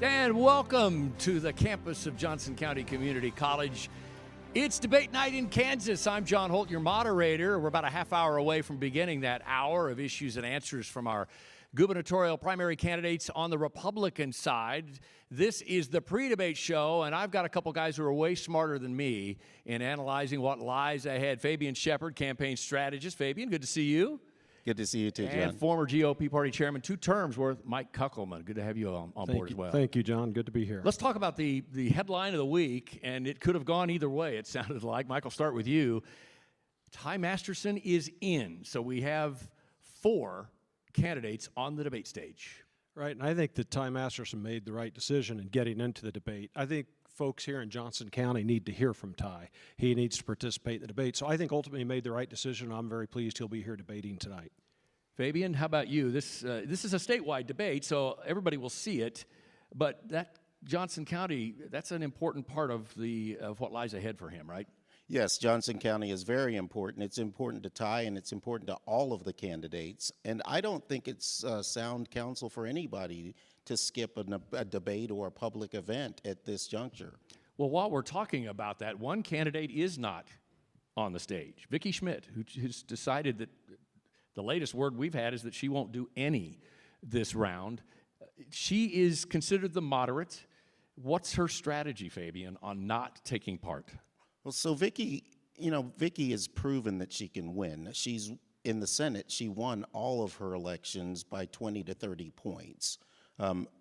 And welcome to the campus of Johnson County Community College. It's debate night in Kansas. I'm John Holt, your moderator. We're about a half hour away from beginning that hour of issues and answers from our gubernatorial primary candidates on the Republican side. This is the pre-debate show, and I've got a couple guys who are way smarter than me in analyzing what lies ahead. Fabian Shepard, campaign strategist. Fabian, good to see you. Good to see you too, John. And former GOP party chairman, 2 terms worth, Mike Kuckelman. Good to have you on board as well. Thank you, John. Good to be here. Let's talk about the headline of the week, and it could have gone either way, it sounded like. Mike, I'll start with you. Ty Masterson is in, so we have 4 candidates on the debate stage. Right, and I think that Ty Masterson made the right decision in getting into the debate. I think folks here in Johnson County need to hear from Ty. He needs to participate in the debate. So I think ultimately he made the right decision. I'm very pleased he'll be here debating tonight. Fabian, how about you? This is a statewide debate, so everybody will see it. But that Johnson County, that's an important part of what lies ahead for him, right? Yes, Johnson County is very important. It's important to Ty, and it's important to all of the candidates. And I don't think it's sound counsel for anybody to skip a debate or a public event at this juncture. Well, while we're talking about that, one candidate is not on the stage. Vicki Schmidt, who's decided that the latest word we've had is that she won't do any this round. She is considered the moderate. What's her strategy, Fabian, on not taking part? Well, so Vicki has proven that she can win. She's in the Senate. She won all of her elections by 20 to 30 points.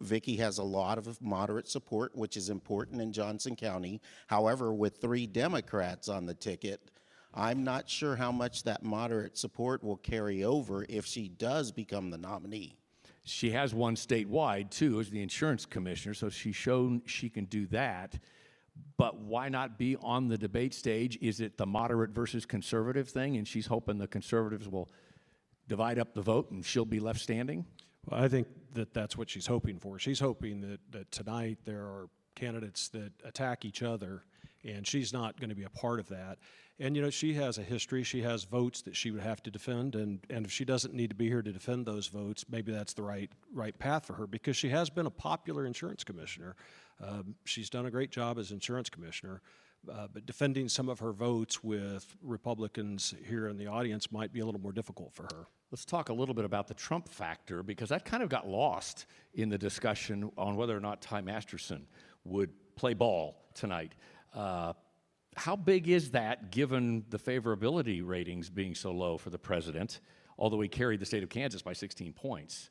Vicki has a lot of moderate support, which is important in Johnson County. However, with 3 Democrats on the ticket, I'm not sure how much that moderate support will carry over if she does become the nominee. She has won statewide, too, as the insurance commissioner, so she's shown she can do that. But why not be on the debate stage? Is it the moderate versus conservative thing, and she's hoping the conservatives will divide up the vote and she'll be left standing? Well, I think that that's what she's hoping for. She's hoping that tonight there are candidates that attack each other, and she's not going to be a part of that. And, she has a history. She has votes that she would have to defend, and if she doesn't need to be here to defend those votes, maybe that's the right path for her, because she has been a popular insurance commissioner. She's done a great job as insurance commissioner, but defending some of her votes with Republicans here in the audience might be a little more difficult for her. Let's talk a little bit about the Trump factor, because that kind of got lost in the discussion on whether or not Ty Masterson would play ball tonight. How big is that, given the favorability ratings being so low for the president, although he carried the state of Kansas by 16 points?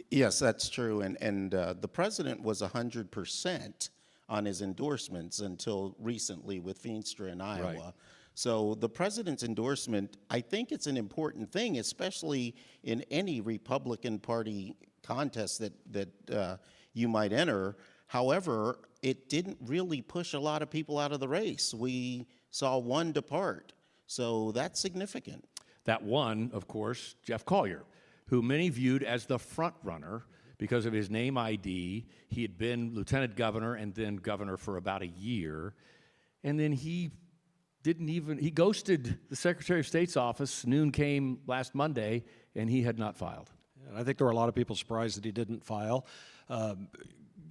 Yes, that's true. And the president was 100% on his endorsements until recently with Feenstra in Iowa. Right. So the president's endorsement, I think it's an important thing, especially in any Republican Party contest that you might enter. However, it didn't really push a lot of people out of the race. We saw one depart, so that's significant. That one, of course, Jeff Collier, who many viewed as the front runner because of his name ID. He had been lieutenant governor and then governor for about a year, and then he ghosted the Secretary of State's office. Noon came last Monday, and he had not filed. And I think there were a lot of people surprised that he didn't file.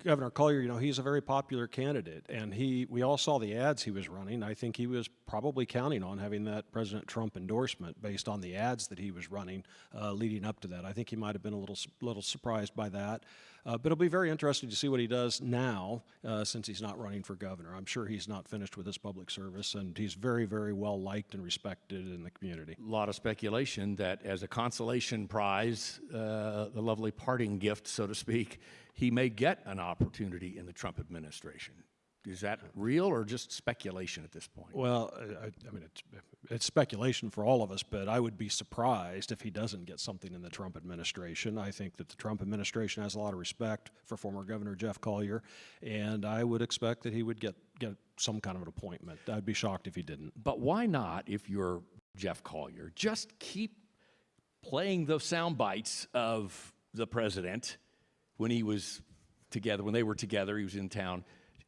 Governor Collier, he's a very popular candidate, and we all saw the ads he was running. I think he was probably counting on having that President Trump endorsement based on the ads that he was running leading up to that. I think he might have been a little surprised by that. But it'll be very interesting to see what he does now since he's not running for governor. I'm sure he's not finished with his public service, and he's very, very well liked and respected in the community. A lot of speculation that as a consolation prize, the lovely parting gift, so to speak, he may get an opportunity in the Trump administration. Is that real or just speculation at this point? Well, I mean, it's speculation for all of us, but I would be surprised if he doesn't get something in the Trump administration. I think that the Trump administration has a lot of respect for former Governor Jeff Collier, and I would expect that he would get some kind of an appointment. I'd be shocked if he didn't. But why not, if you're Jeff Collier, just keep playing those sound bites of the president when they were together, he was in town.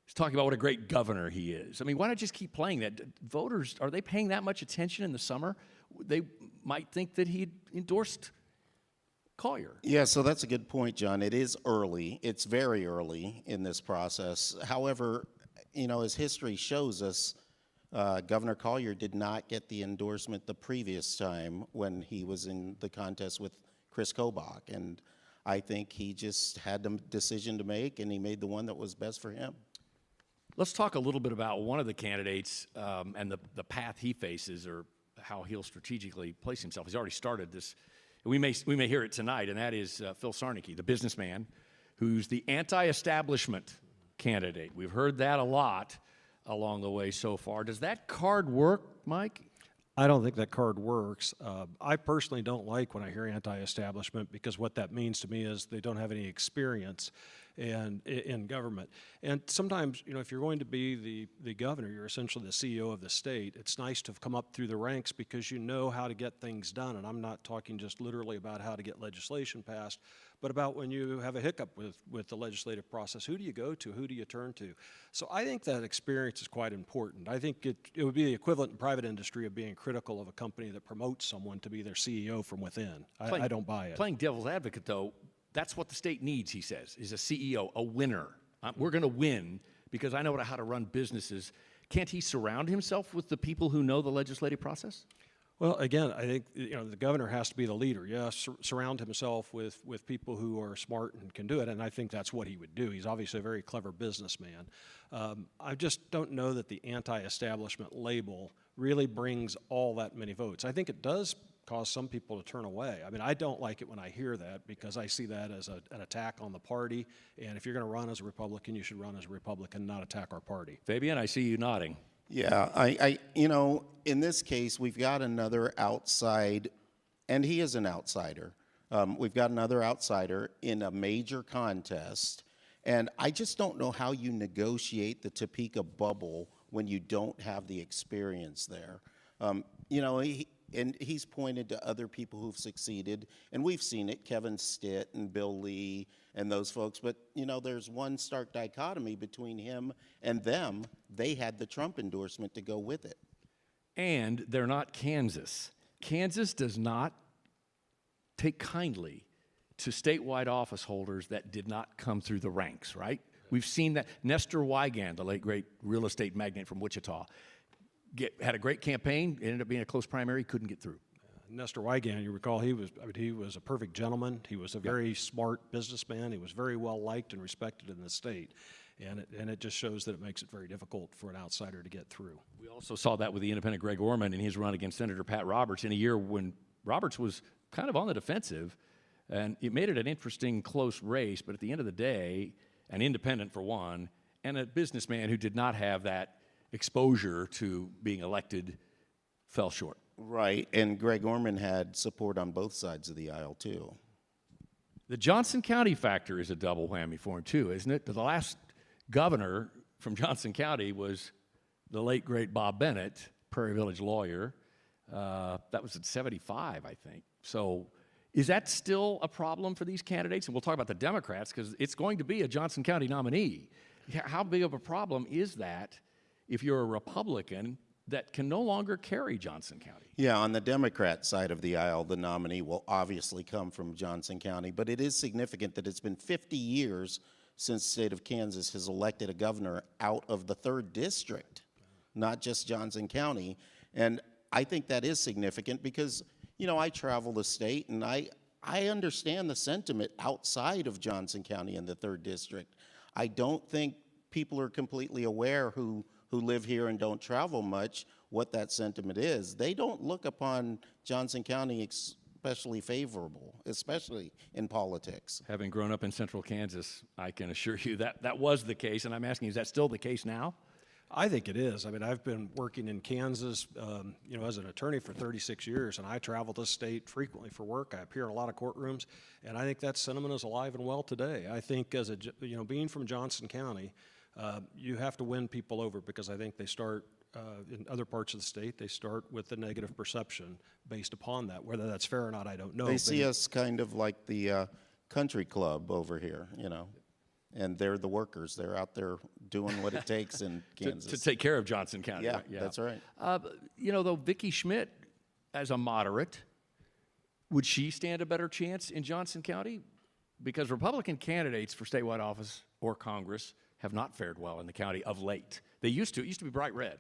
He's talking about what a great governor he is. I mean, why not just keep playing that? Voters, are they paying that much attention in the summer? They might think that he endorsed Collier. Yeah, so that's a good point, John. It is early. It's very early in this process. However, as history shows us, Governor Collier did not get the endorsement the previous time when he was in the contest with Chris Kobach. And I think he just had a decision to make, and he made the one that was best for him. Let's talk a little bit about one of the candidates and the path he faces, or how he'll strategically place himself. He's already started this. We may hear it tonight, and that is Phil Sarnicki, the businessman, who's the anti-establishment candidate. We've heard that a lot along the way so far. Does that card work, Mike? I don't think that card works. I personally don't like when I hear anti-establishment, because what that means to me is they don't have any experience in government. And sometimes, if you're going to be the governor, you're essentially the CEO of the state. It's nice to have come up through the ranks because you know how to get things done. And I'm not talking just literally about how to get legislation passed, but about when you have a hiccup with the legislative process. Who do you go to? Who do you turn to? So I think that experience is quite important. I think it would be the equivalent in private industry of being critical of a company that promotes someone to be their CEO from within. I don't buy it. Playing devil's advocate, though, that's what the state needs, he says, is a CEO, a winner. We're going to win because I know how to run businesses. Can't he surround himself with the people who know the legislative process? Well, again, I think the governor has to be the leader. Yes, surround himself with people who are smart and can do it, and I think that's what he would do. He's obviously a very clever businessman. I just don't know that the anti-establishment label really brings all that many votes. I think it does cause some people to turn away. I mean, I don't like it when I hear that, because I see that as an attack on the party, and if you're going to run as a Republican, you should run as a Republican, not attack our party. Fabian, I see you nodding. Yeah, in this case, we've got another outside, and he is an outsider. We've got another outsider in a major contest, and I just don't know how you negotiate the Topeka bubble when you don't have the experience there. He's pointed to other people who've succeeded, and we've seen it, Kevin Stitt and Bill Lee and those folks, but, there's one stark dichotomy between him and them. They had the Trump endorsement to go with it. And they're not Kansas. Kansas does not take kindly to statewide office holders that did not come through the ranks, right? We've seen that. Nestor Weigand, the late great real estate magnate from Wichita, had a great campaign, ended up being a close primary, couldn't get through. Nestor Weigand, you recall, he was a perfect gentleman. He was a very smart businessman. He was very well liked and respected in the state. And it just shows that it makes it very difficult for an outsider to get through. We also saw that with the independent Greg Orman in his run against Senator Pat Roberts in a year when Roberts was kind of on the defensive, and it made it an interesting, close race. But at the end of the day, an independent for one, and a businessman who did not have that exposure to being elected fell short. Right, and Greg Orman had support on both sides of the aisle, too. The Johnson County factor is a double whammy for him, too, isn't it? The last governor from Johnson County was the late, great Bob Bennett, Prairie Village lawyer. That was at 75, I think. So is that still a problem for these candidates? And we'll talk about the Democrats, because it's going to be a Johnson County nominee. How big of a problem is that if you're a Republican that can no longer carry Johnson County? Yeah, on the Democrat side of the aisle, the nominee will obviously come from Johnson County, but it is significant that it's been 50 years since the state of Kansas has elected a governor out of the 3rd district, not just Johnson County. And I think that is significant because, I travel the state, and I understand the sentiment outside of Johnson County in the 3rd district. I don't think people are completely aware who live here and don't travel much what that sentiment is. They don't look upon Johnson County especially favorable, especially in politics. Having grown up in central Kansas, I can assure you that was the case, and I'm asking, is that still the case now? I think it is. I mean, I've been working in Kansas, as an attorney for 36 years, and I travel the state frequently for work. I appear in a lot of courtrooms, and I think that sentiment is alive and well today. I think being from Johnson County, you have to win people over, because I think they start in other parts of the state, they start with the negative perception based upon that. Whether that's fair or not, I don't know. They see us kind of like the country club over here, and they're the workers. They're out there doing what it takes in Kansas. to take care of Johnson County. Yeah, right? that's right. Though Vicki Schmidt, as a moderate, Would she stand a better chance in Johnson County? Because Republican candidates for statewide office or Congress have not fared well in the county of late. They used to. It used to be bright red.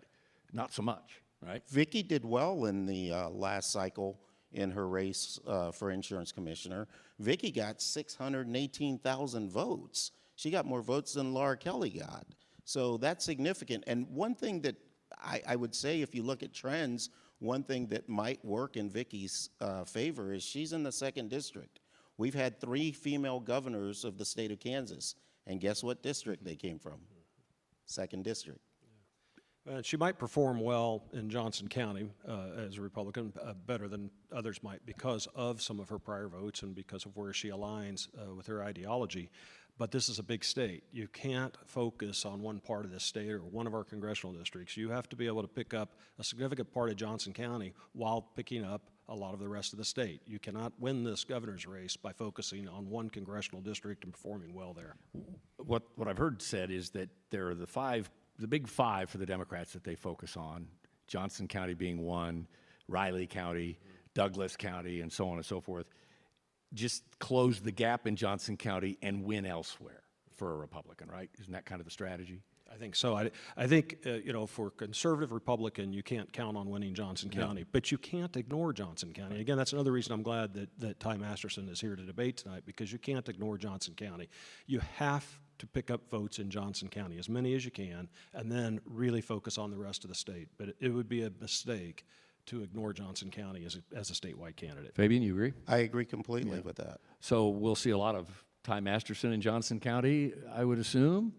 Not so much, right? Vicky did well in the last cycle in her race for insurance commissioner. Vicky got 618,000 votes. She got more votes than Laura Kelly got. So that's significant. And one thing that I would say, if you look at trends, one thing that might work in Vicky's favor is she's in the 2nd district. We've had 3 female governors of the state of Kansas, and guess what district they came from? 2nd district. She might perform well in Johnson County as a Republican, better than others might because of some of her prior votes and because of where she aligns with her ideology. But this is a big state. You can't focus on one part of this state or one of our congressional districts. You have to be able to pick up a significant part of Johnson County while picking up a lot of the rest of the state. You cannot win this governor's race by focusing on one congressional district and performing well there. What I've heard said is that there are the big 5 for the Democrats that they focus on, Johnson County being one, Riley County, Douglas County, and so on and so forth. Just close the gap in Johnson County and win elsewhere for a Republican, right? Isn't that kind of the strategy? I think so. I think, for conservative Republican, you can't count on winning Johnson County, but you can't ignore Johnson County. Again, that's another reason I'm glad that Ty Masterson is here to debate tonight, because you can't ignore Johnson County. You have to pick up votes in Johnson County, as many as you can, and then really focus on the rest of the state. But it would be a mistake to ignore Johnson County as a statewide candidate. Fabian, you agree? I agree completely with that. So we'll see a lot of Ty Masterson in Johnson County, I would assume.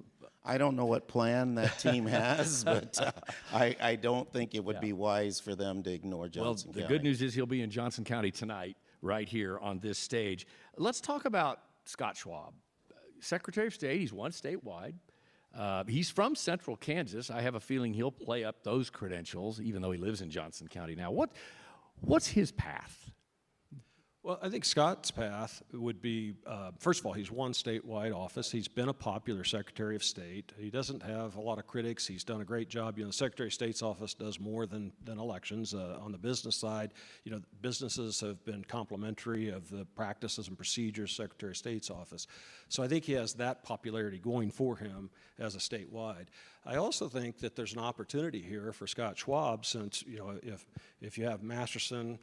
I don't know what plan that team has, but I don't think it would be wise for them to ignore Johnson County. The good news is he'll be in Johnson County tonight, right here on this stage. Let's talk about Scott Schwab. Secretary of State, he's won statewide. He's from Central Kansas. I have a feeling he'll play up those credentials, even though he lives in Johnson County now. What's his path? Well, I think Scott's path would be, first of all, he's won statewide office. He's been a popular Secretary of State. He doesn't have a lot of critics. He's done a great job. The Secretary of State's office does more than elections. On the business side, businesses have been complimentary of the practices and procedures of Secretary of State's office. So I think he has that popularity going for him as a statewide. I also think that there's an opportunity here for Scott Schwab, since, if you have Masterson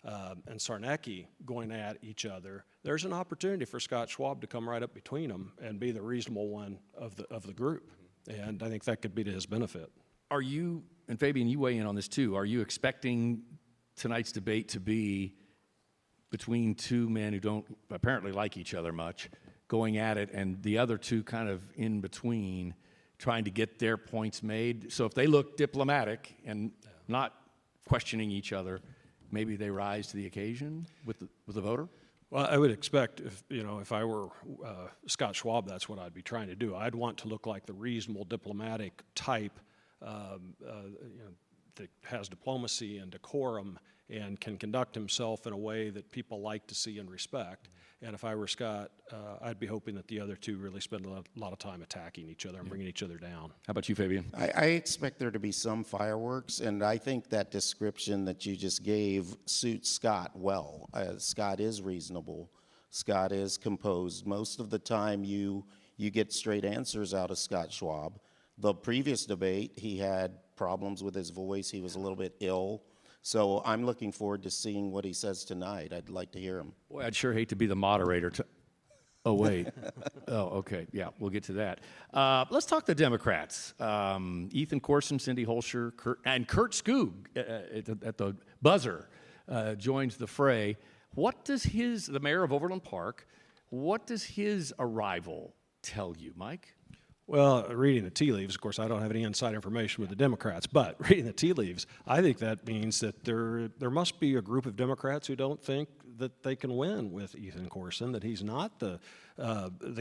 and Sarnecki going at each other, there's an opportunity for Scott Schwab to come right up between them and be the reasonable one of the group. And I think that could be to his benefit. Are you, and Fabian, you weigh in on this too, are you expecting tonight's debate to be between 2 men who don't apparently like each other much, going at it, and the other 2 kind of in between, trying to get their points made? So if they look diplomatic and not questioning each other, maybe they rise to the occasion with the voter? Well, I would expect if I were Scott Schwab, that's what I'd be trying to do. I'd want to look like the reasonable diplomatic type that has diplomacy and decorum and can conduct himself in a way that people like to see and respect. And if I were Scott, I'd be hoping that the other 2 really spend a lot of time attacking each other and bringing each other down. How about you, Fabian? I expect there to be some fireworks, and I think that description that you just gave suits Scott well. Scott is reasonable. Scott is composed. Most of the time you get straight answers out of Scott Schwab. The previous debate, he had problems with his voice. He was a little bit ill. So I'm looking forward to seeing what he says tonight. I'd like to hear him. Boy, I'd sure hate to be the moderator. Oh, wait. Oh, okay. Yeah, we'll get to that. Let's talk the Democrats. Ethan Corson, Cindy Holscher, Kurt Skoog at the buzzer joins the fray. What does the mayor of Overland Park, what does his arrival tell you, Mike? Well, reading the tea leaves, of course, I don't have any inside information with the Democrats, but reading the tea leaves, I think that means that there must be a group of Democrats who don't think that they can win with Ethan Corson, that he's not the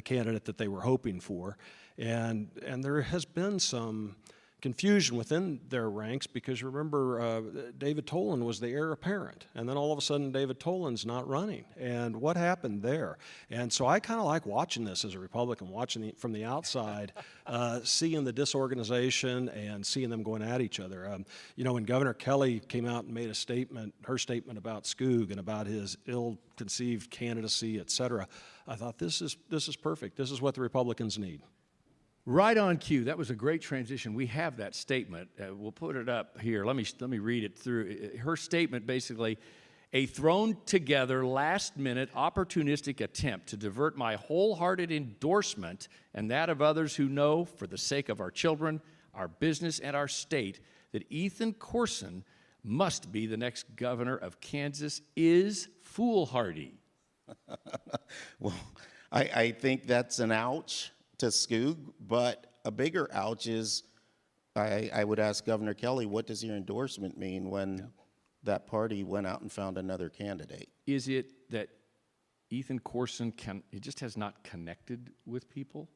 candidate that they were hoping for, and there has been some confusion within their ranks because remember, David Tolan was the heir apparent, and then all of a sudden David Tolan's not running. And what happened there? And so I kind of like watching this as a Republican, watching from the outside, seeing the disorganization and seeing them going at each other. You know, when Governor Kelly came out and made a statement, her statement about Skoog and about his ill-conceived candidacy, et cetera, I thought this is perfect. This is what the Republicans need. Right on cue. That was a great transition. We have that statement. We'll put it up here. Let me read it through. Her statement basically, a thrown together last-minute opportunistic attempt to divert my wholehearted endorsement and that of others who know, for the sake of our children, our business, and our state, that Ethan Corson must be the next governor of Kansas is foolhardy. Well, I think that's an ouch to Skoog, but a bigger ouch is I would ask Governor Kelly, what does your endorsement mean when that party went out and found another candidate? Is it that Ethan Corson just has not connected with people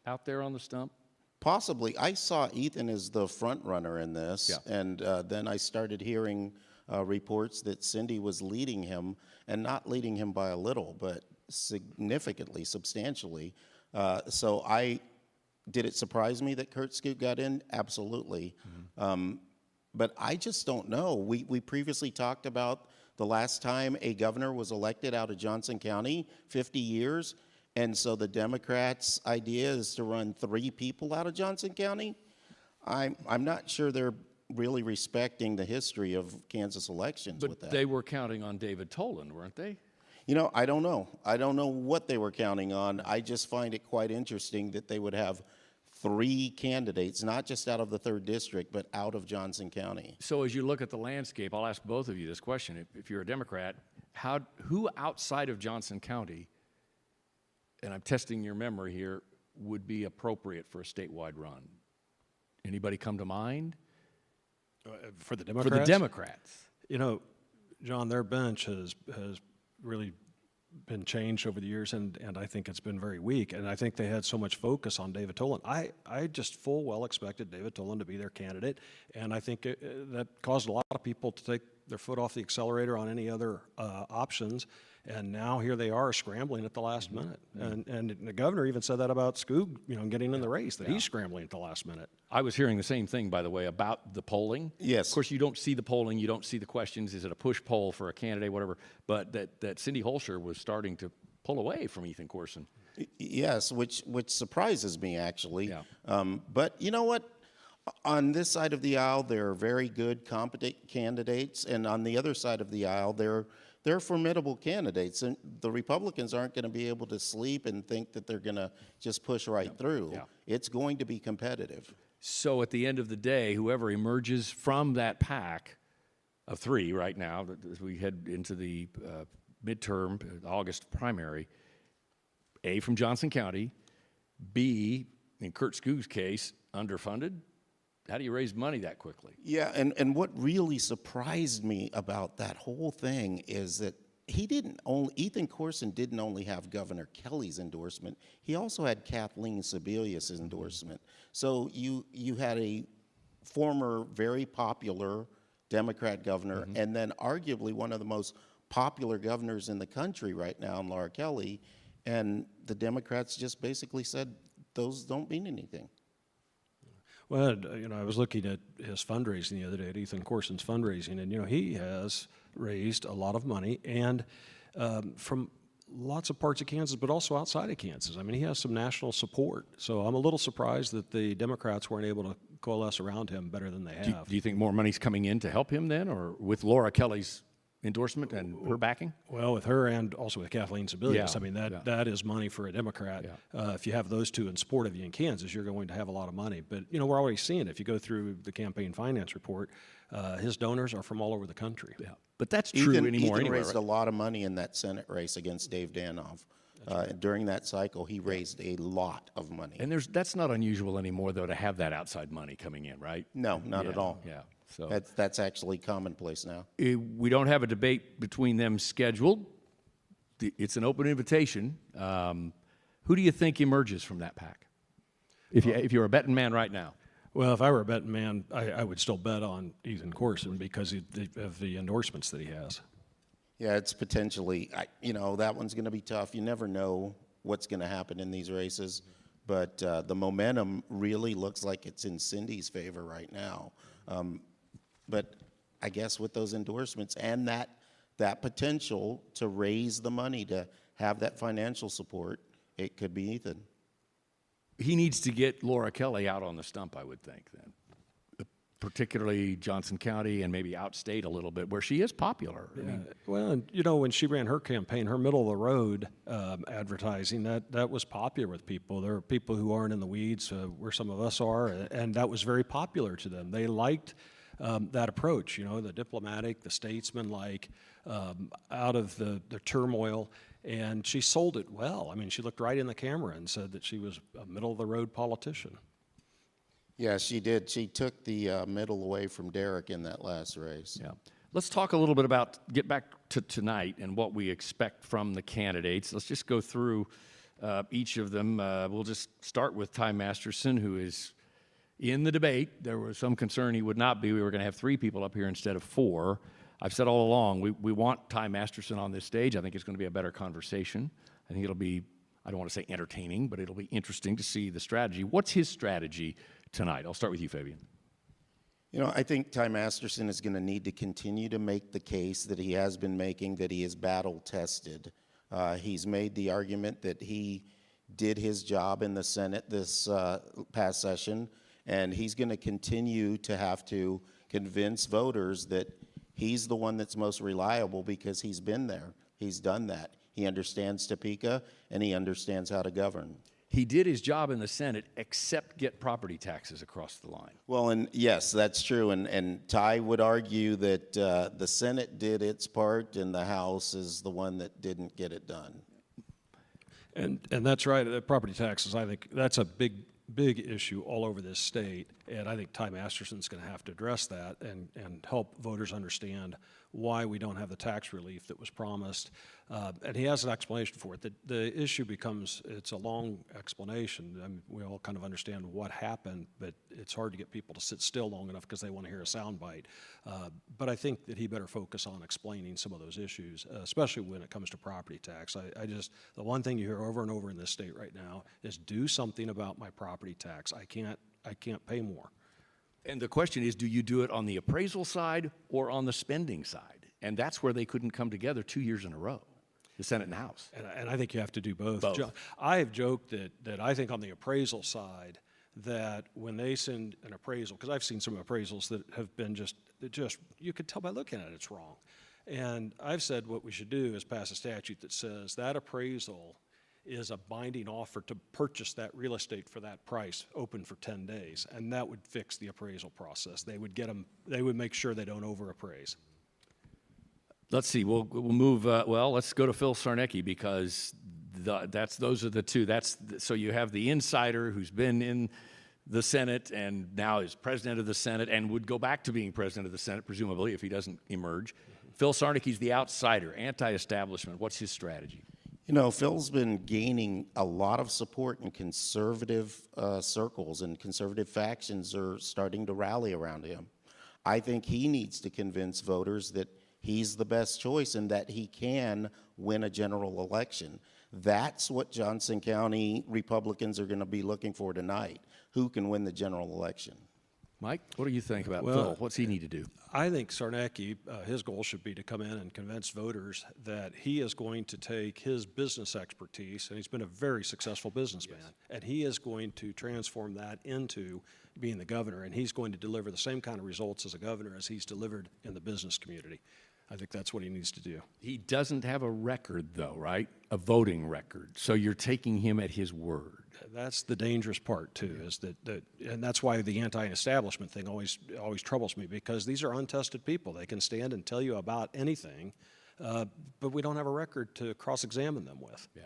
out there on the stump? Possibly. I saw Ethan as the front runner in this, and then I started hearing reports that Cindy was leading him, and not leading him by a little, but significantly, substantially. So did it surprise me that Kurt Skoog got in? Absolutely. But I just don't know. We previously talked about the last time a governor was elected out of Johnson County, 50 years, and so the Democrats' idea is to run 3 people out of Johnson County. I'm not sure they're really respecting the history of Kansas elections with that. But they were counting on David Tolan, weren't they? You know, I don't know. I don't know what they were counting on. I just find it quite interesting that they would have 3 candidates, not just out of the 3rd district, but out of Johnson County. So as you look at the landscape, I'll ask both of you this question. If you're a Democrat, who outside of Johnson County, and I'm testing your memory here, would be appropriate for a statewide run? Anybody come to mind? For the Democrats? For the Democrats. You know, John, their bench has really been changed over the years, and I think it's been very weak. And I think they had so much focus on David Tolan. I just full well expected David Tolan to be their candidate, and I think that caused a lot of people to take their foot off the accelerator on any other options. And now here they are scrambling at the last minute. And the governor even said that about Skoog, you know, getting in the race, that he's scrambling at the last minute. I was hearing the same thing, by the way, about the polling. Yes. Of course, you don't see the polling, you don't see the questions. Is it a push poll for a candidate, whatever? But that Cindy Holscher was starting to pull away from Ethan Corson. Yes, which surprises me, actually. Yeah. But you know what? On this side of the aisle, there are very good, competent candidates, and on the other side of the aisle, they're formidable candidates, and the Republicans aren't going to be able to sleep and think that they're going to just push right through. Yeah. It's going to be competitive. So at the end of the day, whoever emerges from that pack of 3 right now, as we head into the midterm, August primary, A, from Johnson County, B, in Kurt Skoog's case, underfunded. How do you raise money that quickly? Yeah, and what really surprised me about that whole thing is that Ethan Corson didn't only have Governor Kelly's endorsement, he also had Kathleen Sebelius' endorsement. So you had a former very popular Democrat governor, and then arguably one of the most popular governors in the country right now, Laura Kelly, and the Democrats just basically said those don't mean anything. Well, you know, I was looking at his fundraising the other day, at Ethan Corson's fundraising, and, you know, he has raised a lot of money, and from lots of parts of Kansas, but also outside of Kansas. I mean, he has some national support. So I'm a little surprised that the Democrats weren't able to coalesce around him better than they have. Do you think more money's coming in to help him then, or with Laura Kelly's endorsement and her backing? Well, with her and also with Kathleen Sebelius, Yeah, I mean, that is money for a Democrat. Yeah. If you have those two in support of you in Kansas, you're going to have a lot of money. But, you know, we're already seeing it. If you go through the campaign finance report, his donors are from all over the country. Yeah, but that's true anymore Ethan anyway, raised right? a lot of money in that Senate race against Dave Danoff. During that cycle, he raised a lot of money. And that's not unusual anymore, though, to have that outside money coming in, right? No, not at all. Yeah. So That's actually commonplace now. we don't have a debate between them scheduled. It's an open invitation. Who do you think emerges from that pack? If you're a betting man right now. Well, if I were a betting man, I would still bet on Ethan Corson because of the endorsements that he has. Yeah, it's potentially, that one's going to be tough. You never know what's going to happen in these races, but the momentum really looks like it's in Cindy's favor right now. But I guess with those endorsements and that potential to raise the money to have that financial support, it could be Ethan. He needs to get Laura Kelly out on the stump, I would think, then. Particularly Johnson County and maybe outstate a little bit, where she is popular. I mean, well, and when she ran her campaign, her middle of the road advertising, that was popular with people. There are people who aren't in the weeds where some of us are, and that was very popular to them. They liked that approach, the diplomatic, the statesman-like, out of the turmoil. And she sold it well. I mean, she looked right in the camera and said that she was a middle-of-the-road politician. Yeah, she did. She took the middle away from Derek in that last race. yeah. Let's talk a little bit get back to tonight and what we expect from the candidates. Let's just go through each of them. We'll just start with Ty Masterson, who is in the debate. There was some concern he would not be. We were going to have 3 people up here instead of 4. I've said all along, we want Ty Masterson on this stage. I think it's going to be a better conversation. I think it'll be, I don't want to say entertaining, but it'll be interesting to see the strategy. What's his strategy tonight? I'll start with you, Fabian. I think Ty Masterson is going to need to continue to make the case that he has been making, that he is battle-tested. He's made the argument that he did his job in the Senate this past session, and he's going to continue to have to convince voters that he's the one that's most reliable because he's been there. He's done that. He understands Topeka, and he understands how to govern. He did his job in the Senate except get property taxes across the line. Well, and yes, that's true. And Ty would argue that the Senate did its part and the House is the one that didn't get it done. And that's right. The property taxes, I think that's a big issue all over this state. And I think Ty Masterson's going to have to address that and help voters understand why we don't have the tax relief that was promised. And he has an explanation for it. The issue becomes, it's a long explanation. I mean, we all kind of understand what happened, but it's hard to get people to sit still long enough because they want to hear a soundbite. But I think that he better focus on explaining some of those issues, especially when it comes to property tax. The one thing you hear over and over in this state right now is do something about my property tax. I can't pay more. And the question is, do you do it on the appraisal side or on the spending side? And that's where they couldn't come together 2 years in a row, the Senate and House. And I think you have to do both. Both. I have joked that I think on the appraisal side, that when they send an appraisal, because I've seen some appraisals that have been just you could tell by looking at it it's wrong. And I've said what we should do is pass a statute that says that appraisal is a binding offer to purchase that real estate for that price open for 10 days. And that would fix the appraisal process. They would make sure they don't overappraise. Let's see, we'll move, let's go to Phil Sarnecki because those are the two. So you have the insider who's been in the Senate and now is president of the Senate and would go back to being president of the Senate, presumably, if he doesn't emerge. Phil Sarnecki's the outsider, anti-establishment. What's his strategy? Phil's been gaining a lot of support in conservative circles, and conservative factions are starting to rally around him. I think he needs to convince voters that he's the best choice and that he can win a general election. That's what Johnson County Republicans are going to be looking for tonight. Who can win the general election? Mike, what do you think about Phil? What's he need to do? I think Sarnecki, his goal should be to come in and convince voters that he is going to take his business expertise, and he's been a very successful businessman, and he is going to transform that into being the governor, and he's going to deliver the same kind of results as a governor as he's delivered in the business community. I think that's what he needs to do. He doesn't have a record, though, right? A voting record. So you're taking him at his word. That's the dangerous part, too, is that and that's why the anti-establishment thing always troubles me, because these are untested people. They can stand and tell you about anything, but we don't have a record to cross-examine them with. Yeah.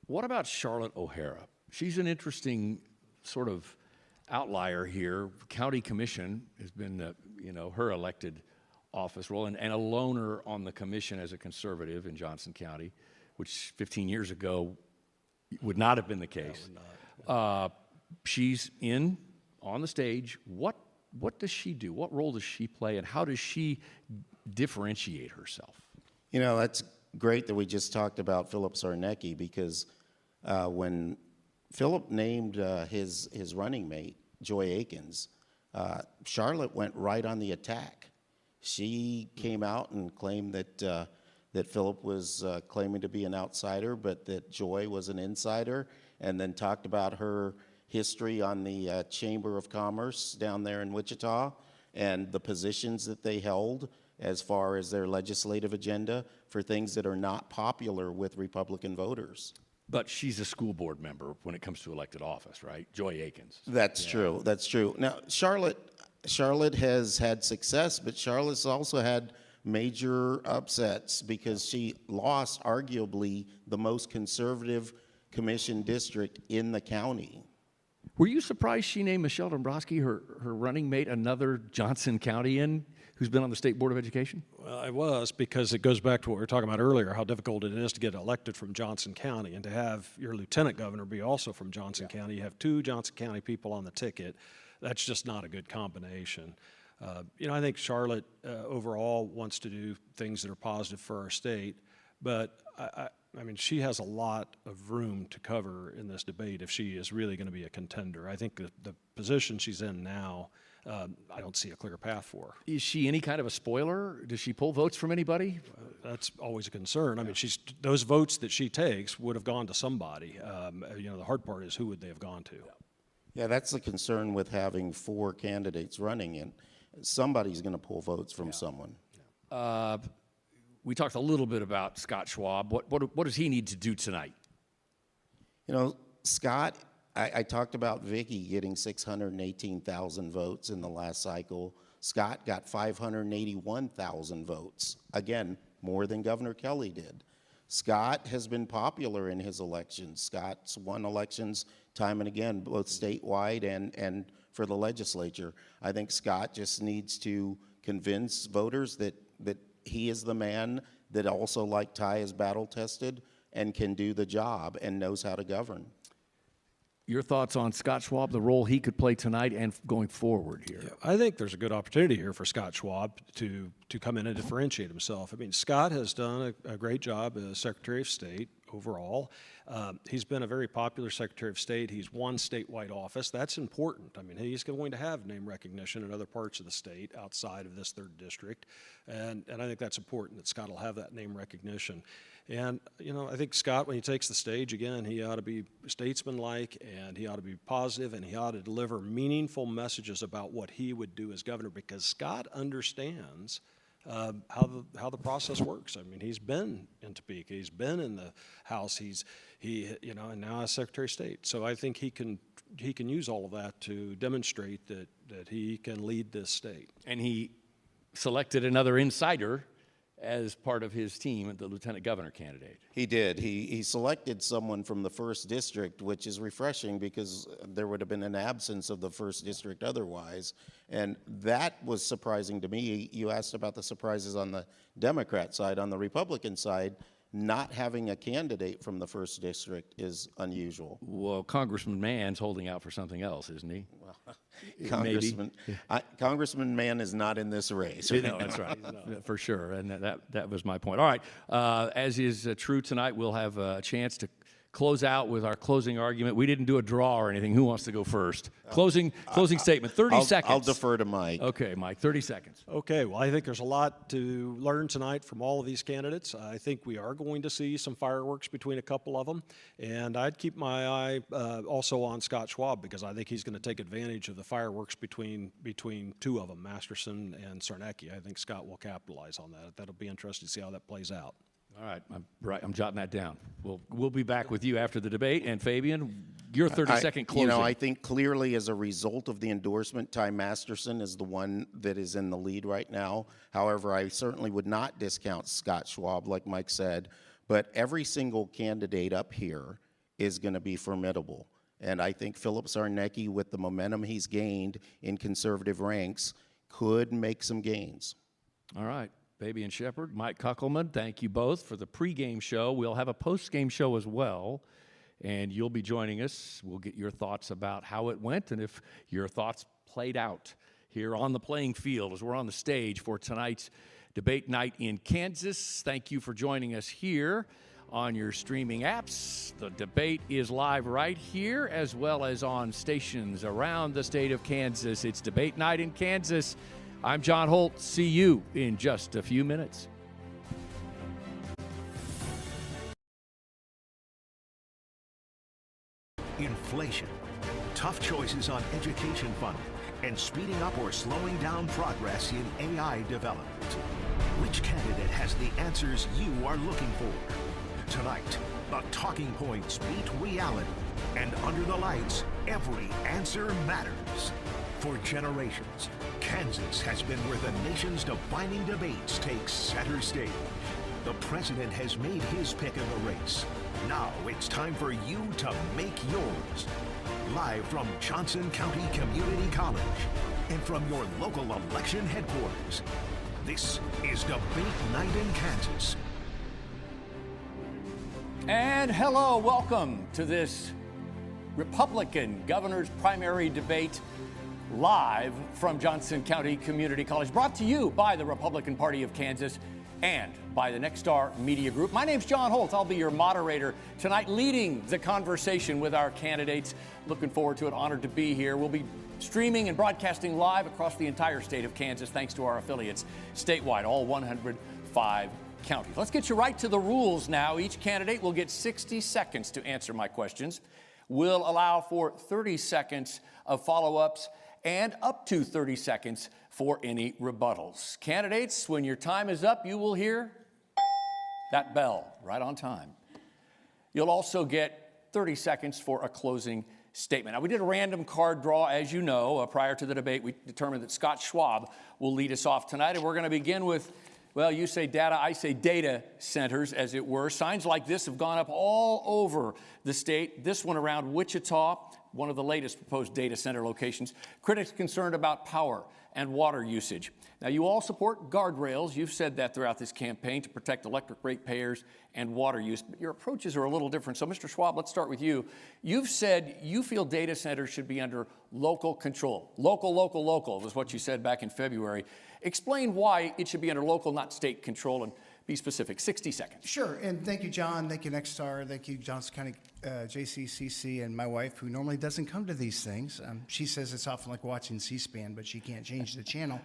What about Charlotte O'Hara? She's an interesting sort of outlier here. County Commission has been, her elected office role, and a loner on the commission as a conservative in Johnson County, which 15 years ago would not have been the case. She's in on the stage. What does she do? What role does she play, and how does she differentiate herself? You know, that's great that we just talked about Philip Sarnecki, because when Philip named his running mate, Joy Akins, Charlotte went right on the attack. She came out and claimed that Philip was claiming to be an outsider, but that Joy was an insider, and then talked about her history on the Chamber of Commerce down there in Wichita and the positions that they held as far as their legislative agenda for things that are not popular with Republican voters. But she's a school board member when it comes to elected office, right? Joy Akins. That's true. That's true. Now, Charlotte has had success, but Charlotte's also had major upsets because she lost arguably the most conservative commission district in the county. Were you surprised she named Michelle Dombrowski, her running mate, another Johnson Countyan who's been on the State Board of Education? Well, I was, because it goes back to what we were talking about earlier, how difficult it is to get elected from Johnson County, and to have your lieutenant governor be also from Johnson County. You have two Johnson County people on the ticket. That's just not a good combination. I think Charlotte overall wants to do things that are positive for our state, but I mean, she has a lot of room to cover in this debate if she is really going to be a contender. I think the position she's in now, I don't see a clear path for her. Is she any kind of a spoiler? Does she pull votes from anybody? That's always a concern. I mean, those votes that she takes would have gone to somebody. The hard part is, who would they have gone to? Yeah, that's the concern with having four candidates running, and somebody's going to pull votes from someone. We talked a little bit about Scott Schwab. What does he need to do tonight? You know, Scott, I talked about Vicky getting 618,000 votes in the last cycle. Scott got 581,000 votes. Again, more than Governor Kelly did. Scott has been popular in his elections. Scott's won elections time and again, both statewide and for the legislature. I think Scott just needs to convince voters that he is the man that also, like Ty, is battle-tested and can do the job and knows how to govern. Your thoughts on Scott Schwab, the role he could play tonight and going forward here? Yeah, I think there's a good opportunity here for Scott Schwab to come in and differentiate himself. I mean, Scott has done a great job as Secretary of State overall. He's been a very popular Secretary of State. He's won statewide office. That's important. I mean, he's going to have name recognition in other parts of the state outside of this 3rd district. And I think that's important, that Scott will have that name recognition. And, I think Scott, when he takes the stage, again, he ought to be statesmanlike, and he ought to be positive, and he ought to deliver meaningful messages about what he would do as governor, because Scott understands how the process works. I mean, he's been in Topeka, he's been in the House, and now as Secretary of State. So I think he can use all of that to demonstrate that he can lead this state. And he selected another insider as part of his team, the lieutenant governor candidate. He did. He selected someone from the 1st district, which is refreshing because there would have been an absence of the 1st district otherwise. And that was surprising to me. You asked about the surprises on the Democrat side. On the Republican side, not having a candidate from the 1st district is unusual. Well, Congressman Mann's holding out for something else, isn't he? Well, Congressman Mann is not in this race. No, that's right, for sure, and that was my point. All right, as is true tonight, we'll have a chance to close out with our closing argument. We didn't do a draw or anything. Who wants to go first? Closing statement, 30 seconds. I'll defer to Mike. Okay, Mike, 30 seconds. Okay, well, I think there's a lot to learn tonight from all of these candidates. I think we are going to see some fireworks between a couple of them, and I'd keep my eye also on Scott Schwab, because I think he's going to take advantage of the fireworks between two of them, Masterson and Sarnecki. I think Scott will capitalize on that. That'll be interesting to see how that plays out. All right, I'm jotting that down. We'll be back with you after the debate. And Fabian, your 30-second closing. I think clearly as a result of the endorsement, Ty Masterson is the one that is in the lead right now. However, I certainly would not discount Scott Schwab, like Mike said. But every single candidate up here is going to be formidable. And I think Philip Sarnecki, with the momentum he's gained in conservative ranks, could make some gains. All right. Fabian Shepard, Mike Kuckelman, thank you both for the pregame show. We'll have a postgame show as well. and you'll be joining us. We'll get your thoughts about how it went and if your thoughts played out here on the playing field as we're on the stage for tonight's debate night in Kansas. Thank you for joining us here on your streaming apps. The debate is live right here as well as on stations around the state of Kansas. It's debate night in Kansas. I'm John Holt. See you in just a few minutes. Inflation, tough choices on education funding, and speeding up or slowing down progress in AI development. Which candidate has the answers you are looking for? Tonight, the talking points meet reality, and under the lights, every answer matters. For generations, Kansas has been where the nation's defining debates take center stage. The president has made his pick in the race. Now it's time for you to make yours. Live from Johnson County Community College and from your local election headquarters, this is Debate Night in Kansas. And hello, welcome to this Republican governor's primary debate live from Johnson County Community College, brought to you by the Republican Party of Kansas and by the Nexstar Media Group. My name's John Holt. I'll be your moderator tonight, leading the conversation with our candidates. Looking forward to it. Honored to be here. We'll be streaming and broadcasting live across the entire state of Kansas, thanks to our affiliates statewide, all 105 counties. Let's get you right to the rules now. Each candidate will get 60 seconds to answer my questions. We'll allow for 30 seconds of follow-ups and up to 30 seconds for any rebuttals. Candidates, when your time is up, you will hear that bell right on time. You'll also get 30 seconds for a closing statement. Now, we did a random card draw, as you know. Prior to the debate, we determined that Scott Schwab will lead us off tonight, and we're going to begin with, well, you say data, I say data centers, as it were. Signs like this have gone up all over the state. This one around Wichita, one of the latest proposed data center locations. Critics concerned about power and water usage. Now, you all support guardrails. You've said that throughout this campaign to protect electric ratepayers and water use, but your approaches are a little different. So, Mr. Schwab, let's start with you. You've said you feel data centers should be under local control. Local is what you said back in February. Explain why it should be under local, not state control, and be specific. 60 seconds. Sure, and thank you, John. Thank you, Nexstar. Thank you, Johnson County JCCC, and my wife, who normally doesn't come to these things. She says it's often like watching C-SPAN, but she can't change the channel.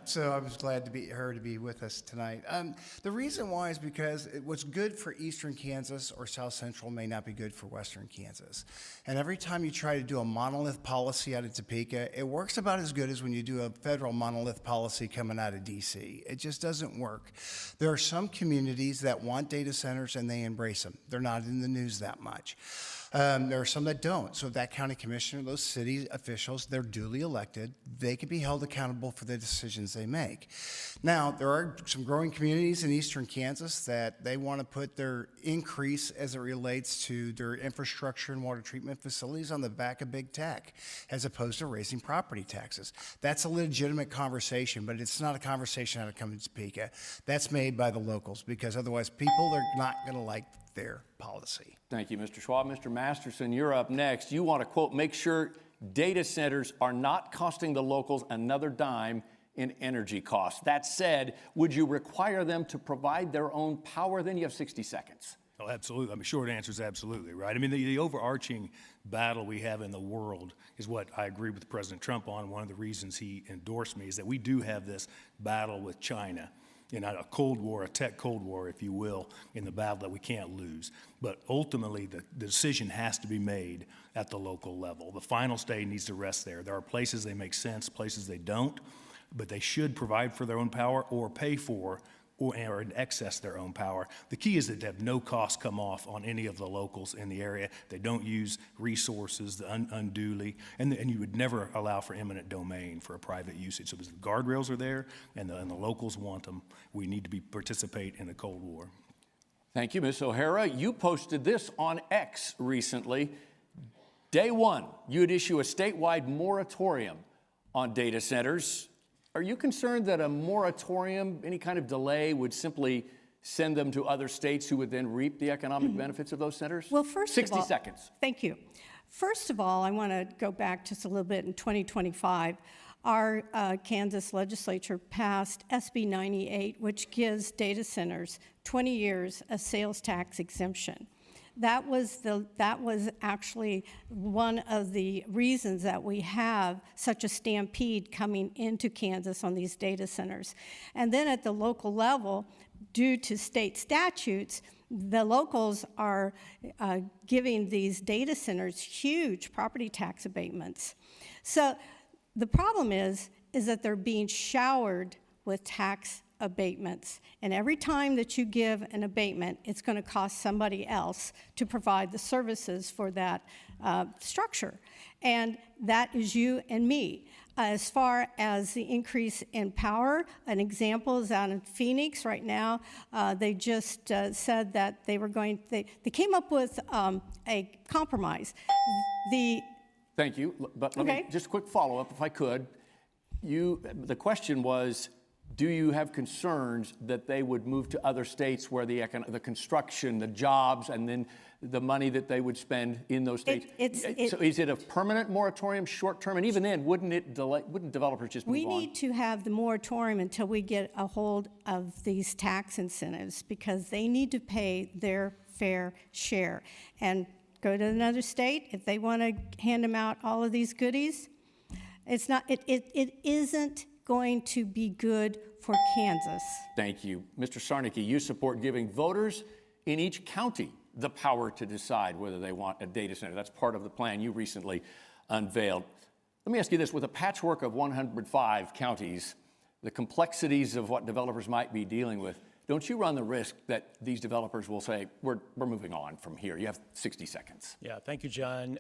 So I was glad to be with us tonight. The reason why is because what's good for eastern Kansas or south central may not be good for western Kansas. And every time you try to do a monolith policy out of Topeka, it works about as good as when you do a federal monolith policy coming out of D.C. It just doesn't work. There are some communities that want data centers and they embrace them. They're not in the news that much. There are some that don't. So that county commissioner, those city officials, they're duly elected. They can be held accountable for the decisions they make. Now, there are some growing communities in eastern Kansas that they want to put their increase as it relates to their infrastructure and water treatment facilities on the back of big tech, as opposed to raising property taxes. That's a legitimate conversation, but it's not a conversation out of coming to Topeka. That's made by the locals, because otherwise people are not going to like their policy. Thank you, Mr. Schwab. Mr. Masterson, you're up next. You want to, quote, make sure data centers are not costing the locals another dime in energy costs. That said, would you require them to provide their own power? Then you have 60 seconds. Oh, absolutely. I mean, short answer is absolutely, right? I mean, the overarching battle we have in the world is what I agree with President Trump on. One of the reasons he endorsed me is that we do have this battle with China. A Cold War, a tech Cold War, if you will, in the battle that we can't lose. But ultimately, the decision has to be made at the local level. The final say needs to rest there. There are places they make sense, places they don't, but they should provide for their own power or pay for or in excess their own power. The key is that they have no cost come off on any of the locals in the area. They don't use resources unduly, and you would never allow for eminent domain for a private usage. So the guardrails are there, and the locals want them. We need to participate in the Cold War. Thank you, Ms. O'Hara. You posted this on X recently. Day one, you would issue a statewide moratorium on data centers. Are you concerned that a moratorium, any kind of delay, would simply send them to other states who would then reap the economic benefits of those centers? Well, first 60 of all, seconds. Thank you. First of all, I want to go back just a little bit. In 2025, our Kansas legislature passed SB 98, which gives data centers 20 years of sales tax exemption. That was actually one of the reasons that we have such a stampede coming into Kansas on these data centers. And then at the local level, due to state statutes, the locals are giving these data centers huge property tax abatements. So the problem is that they're being showered with tax abatements. And every time that you give an abatement, it's going to cost somebody else to provide the services for that structure. And that is you and me. As far as the increase in power, an example is out in Phoenix right now. They just said that they came up with a compromise. Thank you, but let me just a quick follow-up, if I could. The question was, do you have concerns that they would move to other states where the construction, the jobs, and then the money that they would spend in those states? So is it a permanent moratorium, short-term? And even then, wouldn't developers just move on? We need to have the moratorium until we get a hold of these tax incentives, because they need to pay their fair share. And go to another state, if they want to hand them out all of these goodies, it isn't going to be good for Kansas. Thank you. Mr. Sarnicki, you support giving voters in each county the power to decide whether they want a data center. That's part of the plan you recently unveiled. Let me ask you this. With a patchwork of 105 counties, the complexities of what developers might be dealing with, don't you run the risk that these developers will say, we're moving on from here? You have 60 seconds. Yeah, thank you, John.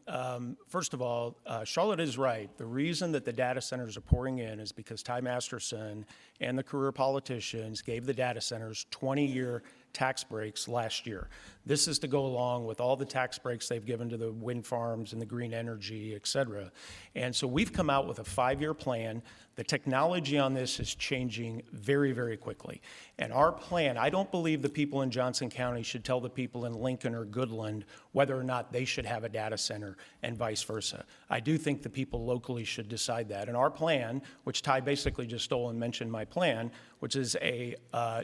First of all, Charlotte is right. The reason that the data centers are pouring in is because Ty Masterson and the career politicians gave the data centers 20-year tax breaks last year. This is to go along with all the tax breaks they've given to the wind farms and the green energy, et cetera. And so we've come out with a 5-year plan. The technology on this is changing very, very quickly. And our plan, I don't believe the people in Johnson County should tell the people in Lincoln or Goodland whether or not they should have a data center and vice versa. I do think the people locally should decide that. And our plan, which Ty basically just stole and mentioned my plan, which is a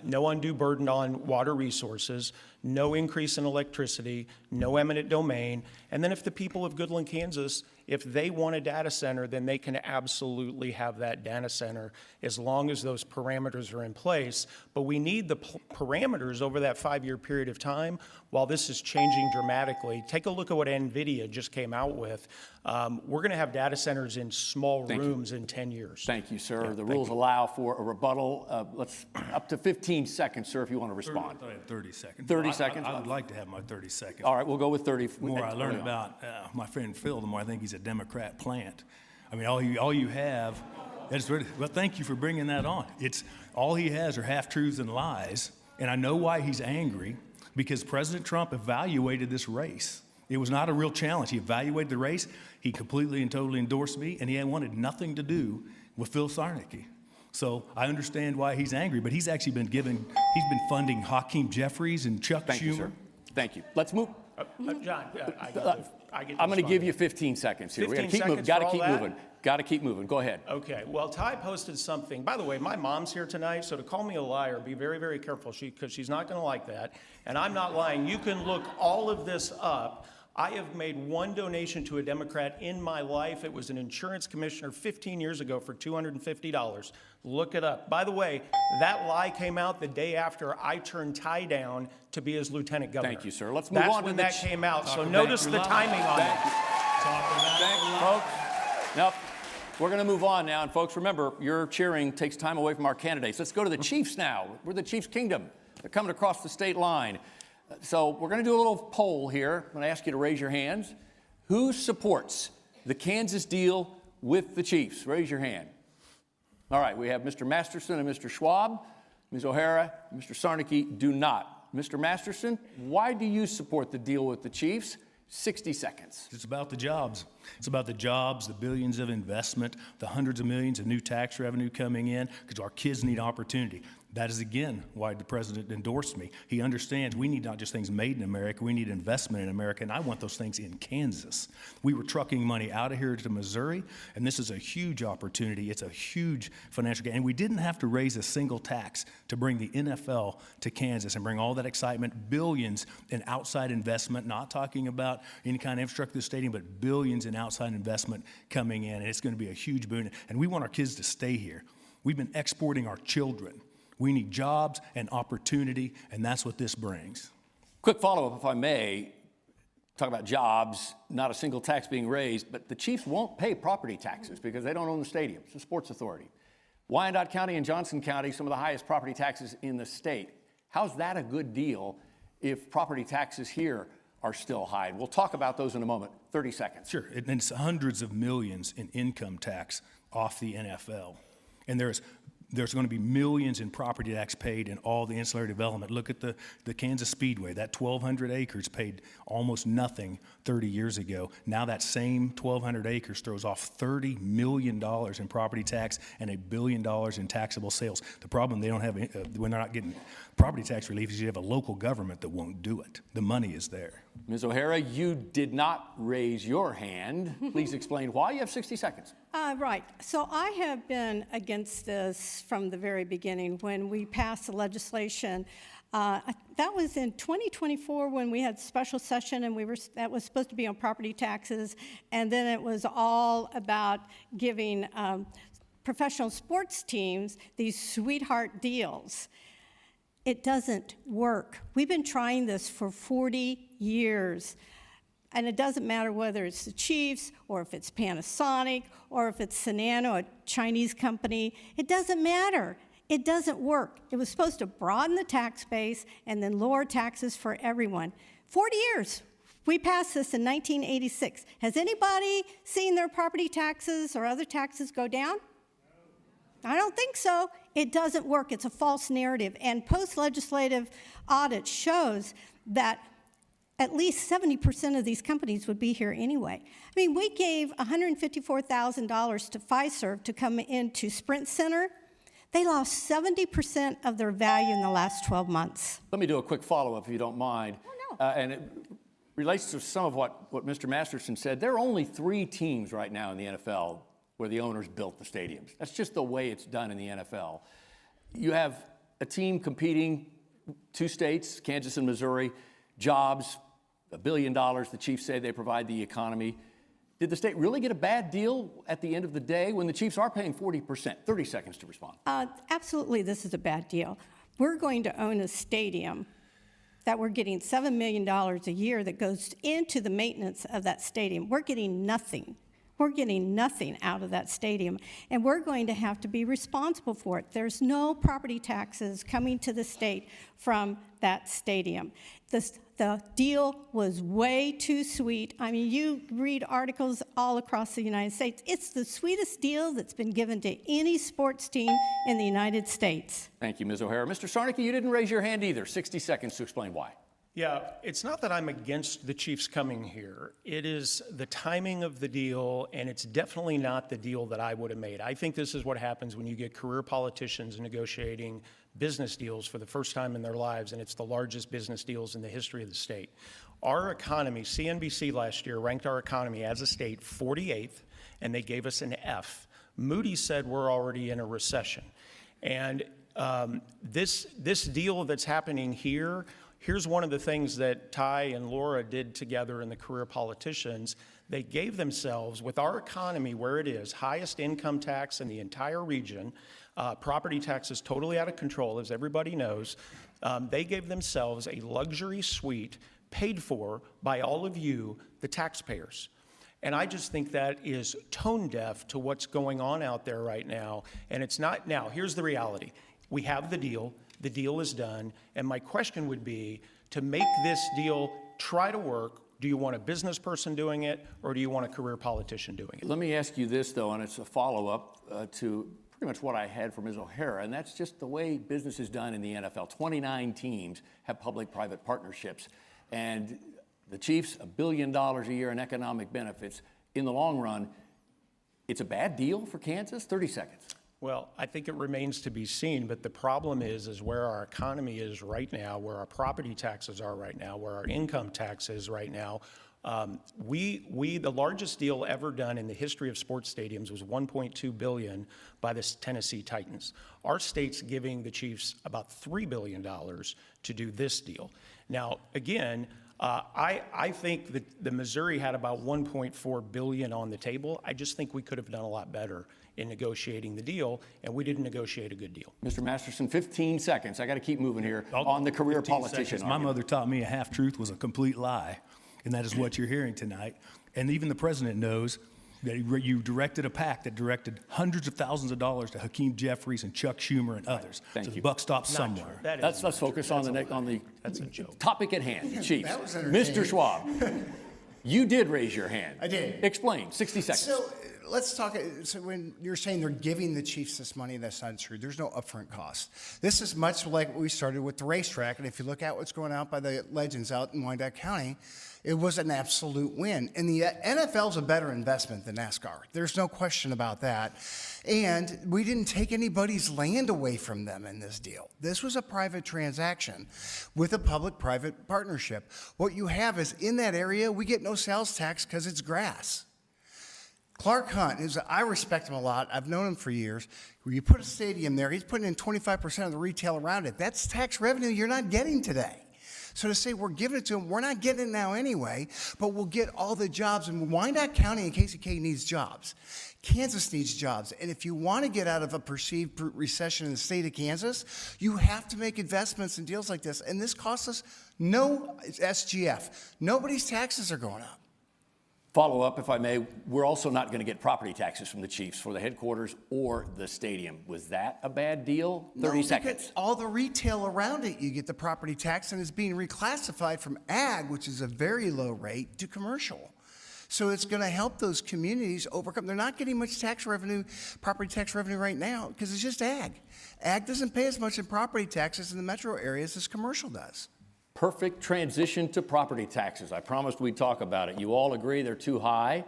no undue burden on water resources, no increase in electricity, no eminent domain, and then if the people of Goodland, Kansas, if they want a data center, then they can absolutely have that data center as long as those parameters are in place. But we need the parameters over that 5-year period of time while this is changing dramatically. Take a look at what NVIDIA just came out with. We're going to have data centers in small rooms in 10 years. Thank you, sir. Yeah, the rules allow for a rebuttal. Let's up to 15 seconds, sir, if you want to respond. 30 seconds. 30 seconds? I would like to have my 30 seconds. All right, we'll go with 30. The more I learn about my friend Phil, the more I think he's a Democrat plant. I mean, all you have, well, thank you for bringing that on. It's all he has are half-truths and lies, and I know why he's angry, because President Trump evaluated this race. It was not a real challenge. He evaluated the race. He completely and totally endorsed me, and he wanted nothing to do with Phil Sarnicki. So I understand why he's angry, but he's actually been funding Hakeem Jeffries and Chuck Schumer. Thank you, sir. Thank you. Let's move. John, I'm going to give you 15 seconds here. We got to keep moving. Got to keep moving. Got to keep moving. Go ahead. Okay. Well, Ty posted something. By the way, my mom's here tonight, so to call me a liar, be very, very careful, because she's not going to like that. And I'm not lying. You can look all of this up. I have made one donation to a Democrat in my life. It was an insurance commissioner 15 years ago for $250. Look it up. By the way, that lie came out the day after I turned Ty down to be his lieutenant governor. Thank you, sir. Let's move on. That's when that came out. So notice the timing on it. Thank you, folks. Now, we're going to move on now. And folks, remember, your cheering takes time away from our candidates. Let's go to the Chiefs now. We're the Chiefs Kingdom. They're coming across the state line. So we're going to do a little poll here. I'm going to ask you to raise your hands. Who supports the Kansas deal with the Chiefs? Raise your hand. All right, we have Mr. Masterson and Mr. Schwab. Ms. O'Hara, Mr. Sarnicki do not. Mr. Masterson, why do you support the deal with the Chiefs? 60 seconds. It's about the jobs. It's about the jobs, the billions of investment, the hundreds of millions of new tax revenue coming in, because our kids need opportunity. That is, again, why the president endorsed me. He understands we need not just things made in America, we need investment in America, and I want those things in Kansas. We were trucking money out of here to Missouri, and this is a huge opportunity. It's a huge financial gain. And we didn't have to raise a single tax to bring the NFL to Kansas and bring all that excitement, billions in outside investment, not talking about any kind of infrastructure of the stadium, but billions in outside investment coming in, and it's going to be a huge boon. And we want our kids to stay here. We've been exporting our children. We need jobs and opportunity, and that's what this brings. Quick follow-up, if I may. Talk about jobs, not a single tax being raised, but the Chiefs won't pay property taxes because they don't own the stadium. It's a sports authority. Wyandotte County and Johnson County, some of the highest property taxes in the state. How's that a good deal if property taxes here are still high? We'll talk about those in a moment. 30 seconds. Sure, and it's hundreds of millions in income tax off the NFL. And there's going to be millions in property tax paid in all the ancillary development. Look at the Kansas Speedway. That 1,200 acres paid almost nothing 30 years ago. Now that same 1,200 acres throws off $30 million in property tax and $1 billion in taxable sales. The problem they don't have when they're not getting property tax relief is you have a local government that won't do it. The money is there. Ms. O'Hara, you did not raise your hand. Please explain why. You have 60 seconds. Right. So I have been against this from the very beginning when we passed the legislation. That was in 2024 when we had special session, and that was supposed to be on property taxes, and then it was all about giving professional sports teams these sweetheart deals. It doesn't work. We've been trying this for 40 years. And it doesn't matter whether it's the Chiefs or if it's Panasonic or if it's Sinano, a Chinese company. It doesn't matter. It doesn't work. It was supposed to broaden the tax base and then lower taxes for everyone. 40 years. We passed this in 1986. Has anybody seen their property taxes or other taxes go down? I don't think so. It doesn't work. It's a false narrative. And post-legislative audit shows that at least 70% of these companies would be here anyway. I mean, we gave $154,000 to Fiserv to come into Sprint Center. They lost 70% of their value in the last 12 months. Let me do a quick follow-up, if you don't mind. Oh, no. And it relates to some of what Mr. Masterson said. There are only 3 teams right now in the NFL where the owners built the stadiums. That's just the way it's done in the NFL. You have a team competing, 2 states, Kansas and Missouri, jobs, $1 billion. The Chiefs say they provide the economy. Did the state really get a bad deal at the end of the day when the Chiefs are paying 40%? 30 seconds to respond. Absolutely, this is a bad deal. We're going to own a stadium that we're getting $7 million a year that goes into the maintenance of that stadium. We're getting nothing. We're getting nothing out of that stadium, and we're going to have to be responsible for it. There's no property taxes coming to the state from that stadium. The deal was way too sweet. I mean, you read articles all across the United States. It's the sweetest deal that's been given to any sports team in the United States. Thank you, Ms. O'Hara. Mr. Sarnicki, you didn't raise your hand either. 60 seconds to explain why. Yeah, it's not that I'm against the Chiefs coming here. It is the timing of the deal, and it's definitely not the deal that I would have made. I think this is what happens when you get career politicians negotiating business deals for the first time in their lives, and it's the largest business deals in the history of the state. Our economy, CNBC last year ranked our economy as a state 48th, and they gave us an F. Moody's said we're already in a recession. And this deal that's happening here, here's one of the things that Ty and Laura did together in the Career Politicians. They gave themselves, with our economy where it is, highest income tax in the entire region, property tax is totally out of control, as everybody knows. They gave themselves a luxury suite paid for by all of you, the taxpayers. And I just think that is tone deaf to what's going on out there right now. And it's not, now, here's the reality. We have the deal is done, and my question would be, to make this deal try to work, do you want a business person doing it, or do you want a career politician doing it? Let me ask you this, though, and it's a follow-up to pretty much what I had from Ms. O'Hara, and that's just the way business is done in the NFL. 29 teams have public-private partnerships, and the Chiefs, $1 billion a year in economic benefits. In the long run, it's a bad deal for Kansas? 30 seconds. Well, I think it remains to be seen, but the problem is where our economy is right now, where our property taxes are right now, where our income tax is right now. The largest deal ever done in the history of sports stadiums was $1.2 billion by the Tennessee Titans. Our state's giving the Chiefs about $3 billion to do this deal. Now, again, I think that the Missouri had about $1.4 billion on the table. I just think we could have done a lot better in negotiating the deal, and we didn't negotiate a good deal. Mr. Masterson, 15 seconds. I got to keep moving here on the career politician. My mother taught me a half-truth was a complete lie, and that is what you're hearing tonight. And even the president knows that you directed a PAC that directed hundreds of thousands of dollars to Hakeem Jeffries and Chuck Schumer and others. Thank so you. the buck stops somewhere. Let's focus on the That's a joke. topic at hand, the Chiefs. That was entertaining. Mr. Schwab, you did raise your hand. I did. Explain, 60 seconds. So let's talk. So when you're saying they're giving the Chiefs this money, that's not true. There's no upfront cost. This is much like what we started with the racetrack. And if you look at what's going out by the Legends out in Wyandotte County, it was an absolute win. And the NFL's a better investment than NASCAR. There's no question about that. And we didn't take anybody's land away from them in this deal. This was a private transaction with a public-private partnership. What you have is in that area, we get no sales tax because it's grass. Clark Hunt, I respect him a lot. I've known him for years. When you put a stadium there, he's putting in 25% of the retail around it. That's tax revenue you're not getting today. So to say we're giving it to him, we're not getting it now anyway, but we'll get all the jobs. And Wyandotte County and KCK needs jobs. Kansas needs jobs. And if you want to get out of a perceived recession in the state of Kansas, you have to make investments in deals like this. And this costs us no SGF. Nobody's taxes are going up. Follow up, if I may, we're also not going to get property taxes from the Chiefs for the headquarters or the stadium. Was that a bad deal? 30 seconds. All the retail around it, you get the property tax, and it's being reclassified from ag, which is a very low rate, to commercial. So it's going to help those communities overcome. They're not getting much tax revenue, property tax revenue right now, because it's just ag. Ag doesn't pay as much in property taxes in the metro areas as commercial does. Perfect transition to property taxes. I promised we'd talk about it. You all agree they're too high.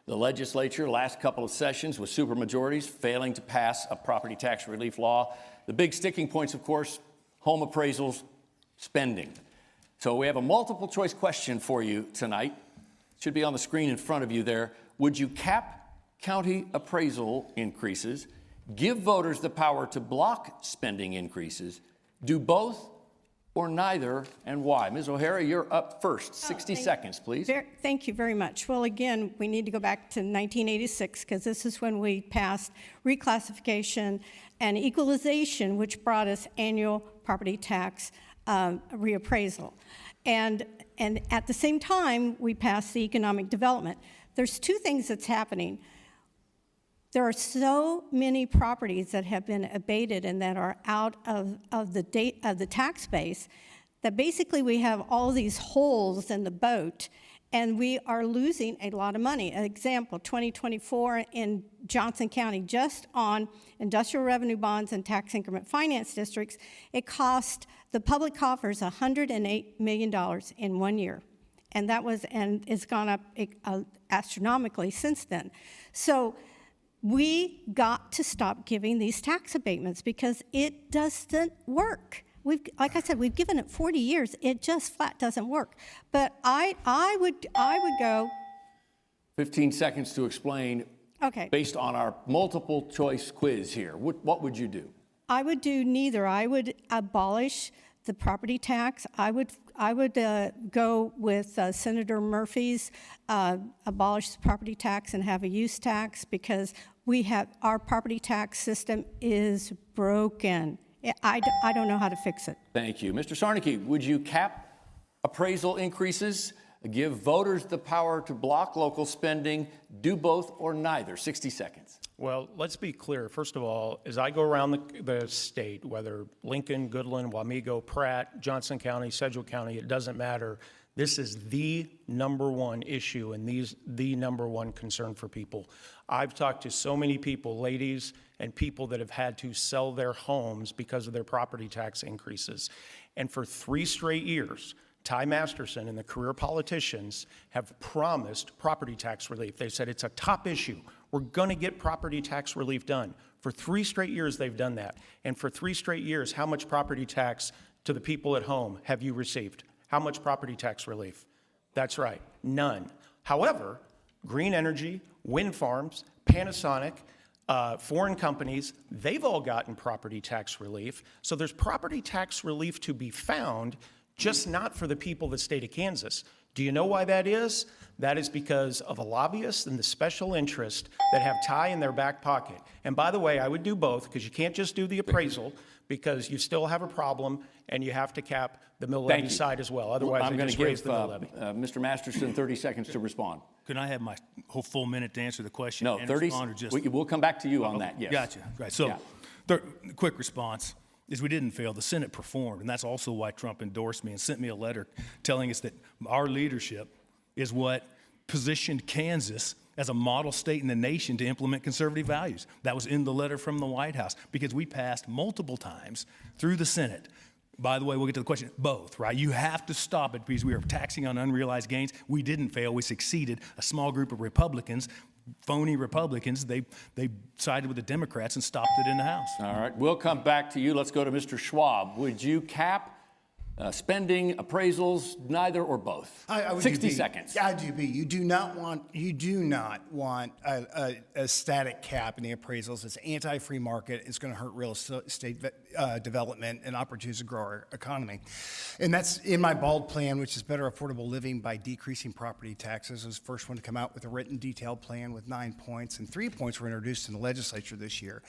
The legislature, last couple of sessions with supermajorities, failing to pass a property tax relief law. The big sticking points, of course, home appraisals, spending. So we have a multiple choice question for you tonight. It should be on the screen in front of you there. Would you cap county appraisal increases, give voters the power to block spending increases, do both or neither, and why? Ms. O'Hara, you're up first. 60 seconds, please. Thank you very much. Well, again, we need to go back to 1986 because this is when we passed reclassification and equalization, which brought us annual property tax reappraisal. And at the same time, we passed the economic development. There's two things that's happening. There are so many properties that have been abated and that are out of the tax base that basically we have all these holes in the boat and we are losing a lot of money. An example, 2024 in Johnson County, just on industrial revenue bonds and tax increment finance districts, it cost the public coffers $108 million in 1 year. And it's gone up astronomically since then. So we got to stop giving these tax abatements because it doesn't work. Like I said, we've given it 40 years. It just flat doesn't work. But I would go. 15 seconds to explain. Okay. Based on our multiple choice quiz here, what would you do? I would do neither. I would abolish the property tax. I would go with Senator Murphy's abolish the property tax and have a use tax because our property tax system is broken. I don't know how to fix it. Thank you. Mr. Sarnicki, would you cap appraisal increases, give voters the power to block local spending, do both or neither? 60 seconds. Well, let's be clear. First of all, as I go around the state, whether Lincoln, Goodland, Wamego, Pratt, Johnson County, Sedgwick County, it doesn't matter. This is the number one issue and the number one concern for people. I've talked to so many people, ladies and people that have had to sell their homes because of their property tax increases. And for 3 straight years, Ty Masterson and the career politicians have promised property tax relief. They said it's a top issue. We're going to get property tax relief done. For 3 straight years, they've done that. And for 3 straight years, how much property tax to the people at home have you received? How much property tax relief? That's right, none. However, green energy, wind farms, Panasonic, foreign companies, they've all gotten property tax relief. So there's property tax relief to be found, just not for the people of the state of Kansas. Do you know why that is? That is because of a lobbyist and the special interest that have tie in their back pocket. And by the way, I would do both, because you can't just do the appraisal, because you still have a problem, and you have to cap the mill levy side as well. Otherwise, I'm they going just to raise give the mill levy. Mr. Masterson 30 seconds to respond. Can I have my whole full minute to answer the question? No, and 30. respond, or just... We'll come back to you on that. Yes. Gotcha. Right. So, Yeah. quick response is we didn't fail. The Senate performed, and that's also why Trump endorsed me and sent me a letter telling us that our leadership is what positioned Kansas as a model state in the nation to implement conservative values. That was in the letter from the White House, because we passed multiple times through the Senate. By the way, we'll get to the question, both, right? You have to stop it because we are taxing on unrealized gains. We didn't fail, we succeeded. A small group of Republicans, phony Republicans, they sided with the Democrats and stopped it in the House. All right, we'll come back to you. Let's go to Mr. Schwab. Would you cap spending, appraisals, neither or both? I would 60 do B. seconds. Yeah, I do B. You do not want a static cap in the appraisals. It's anti-free market. It's going to hurt real estate development and opportunities to grow our economy. And that's in my BALD plan, which is better affordable living by decreasing property taxes. It was the first one to come out with a written detailed plan with 9 points, and 3 points were introduced in the legislature this year.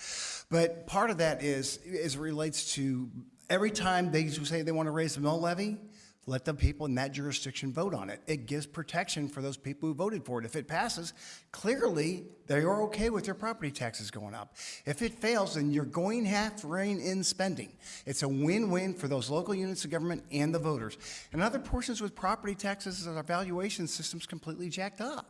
But part of that is it relates to every time they say they want to raise the mill levy, let the people in that jurisdiction vote on it. It gives protection for those people who voted for it. If it passes, clearly they are okay with their property taxes going up. If it fails, then you're going to have to rein in spending. It's a win-win for those local units of government and the voters. And other portions with property taxes is our valuation system's completely jacked up.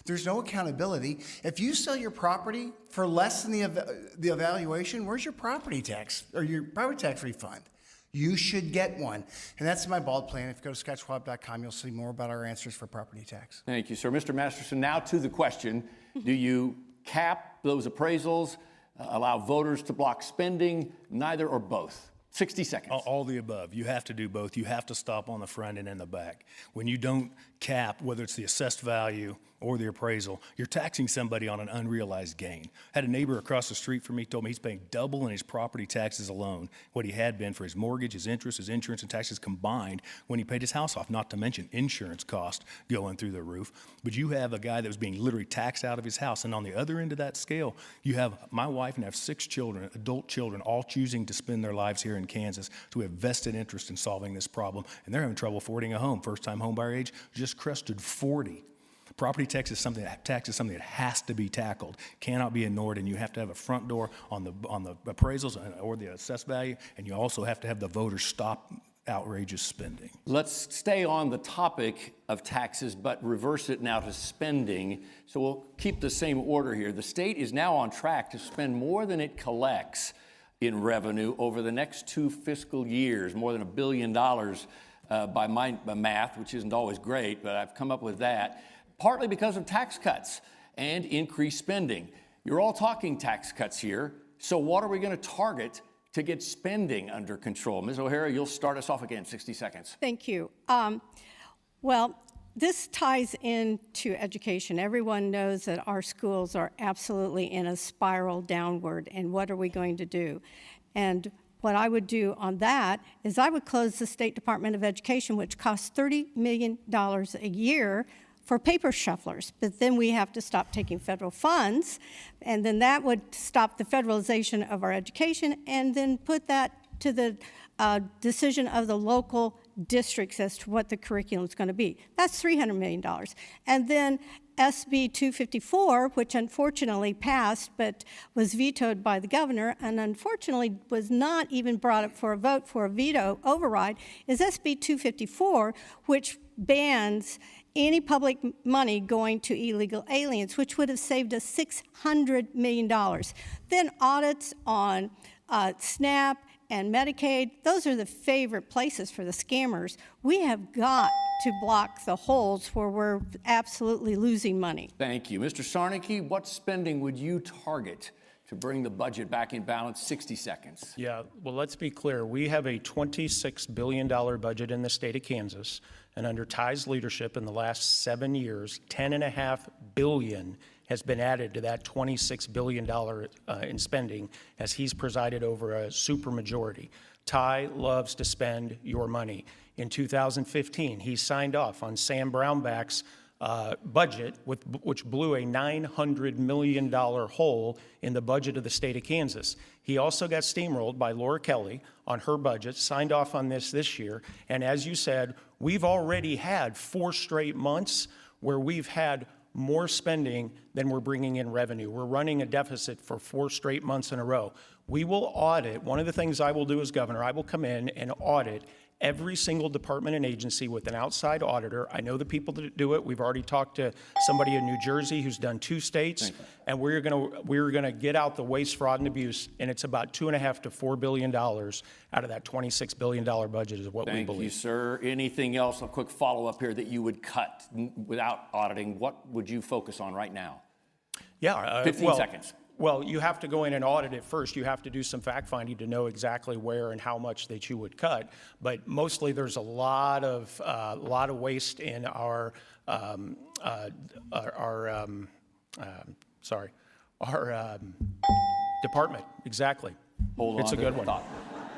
There's no accountability. If you sell your property for less than the evaluation, where's your property tax or your property tax refund? You should get one. And that's my BALD plan. If you go to scottschwab.com, you'll see more about our answers for property tax. Thank you, sir. Mr. Masterson, now to the question. Do you cap those appraisals, allow voters to block spending, neither or both? 60 seconds. All the above. You have to do both. You have to stop on the front and in the back. When you don't cap, whether it's the assessed value or the appraisal, you're taxing somebody on an unrealized gain. Had a neighbor across the street from me told me he's paying double in his property taxes alone what he had been for his mortgage, his interest, his insurance, and taxes combined when he paid his house off, not to mention insurance cost going through the roof. But you have a guy that was being literally taxed out of his house. And on the other end of that scale, you have my wife and I have 6 children, adult children, all choosing to spend their lives here in Kansas. So we have vested interest in solving this problem. And they're having trouble affording a home. First-time home buyer age just crested 40. Property tax is something that has to be tackled, cannot be ignored, and you have to have a front door on the appraisals or the assessed value, and you also have to have the voters stop outrageous spending. Let's stay on the topic of taxes, but reverse it now to spending. So we'll keep the same order here. The state is now on track to spend more than it collects in revenue over the next 2 fiscal years, more than $1 billion by my math, which isn't always great, but I've come up with that, partly because of tax cuts and increased spending. You're all talking tax cuts here, so what are we going to target to get spending under control? Ms. O'Hara, you'll start us off again, 60 seconds. Thank you. Well, this ties into education. Everyone knows that our schools are absolutely in a spiral downward, and what are we going to do? And what I would do on that is I would close the State Department of Education, which costs $30 million a year for paper shufflers. But then we have to stop taking federal funds, and then that would stop the federalization of our education, and then put that to the decision of the local districts as to what the curriculum is going to be. That's $300 million. And then SB 254, which unfortunately passed but was vetoed by the governor and unfortunately was not even brought up for a vote for a veto override, is SB 254, which bans any public money going to illegal aliens, which would have saved us $600 million. Then audits on SNAP and Medicaid, those are the favorite places for the scammers. We have got to block the holes where we're absolutely losing money. Thank you. Mr. Sarnicki, what spending would you target to bring the budget back in balance? 60 seconds. Yeah, well, let's be clear. We have a $26 billion budget in the state of Kansas, and under Ty's leadership in the last 7 years, $10.5 billion has been added to that $26 billion in spending as he's presided over a supermajority. Ty loves to spend your money. In 2015, he signed off on Sam Brownback's budget, which blew a $900 million hole in the budget of the state of Kansas. He also got steamrolled by Laura Kelly on her budget, signed off on this year, and as you said, we've already had 4 straight months where we've had more spending than we're bringing in revenue. We're running a deficit for 4 straight months in a row. We will audit. One of the things I will do as governor, I will come in and audit every single department and agency with an outside auditor. I know the people that do it. We've already talked to somebody in New Jersey who's done 2 states, and we're gonna get out the waste, fraud, and abuse, and it's about $2.5 to $4 billion out of that $26 billion budget is what we believe. Thank you, sir. Anything else, a quick follow-up here, that you would cut without auditing? What would you focus on right now? Yeah. 15 seconds. Well, you have to go in and audit it first. You have to do some fact finding to know exactly where and how much that you would cut. But mostly, there's a lot of waste in our department. Exactly. Hold on. It's a good one.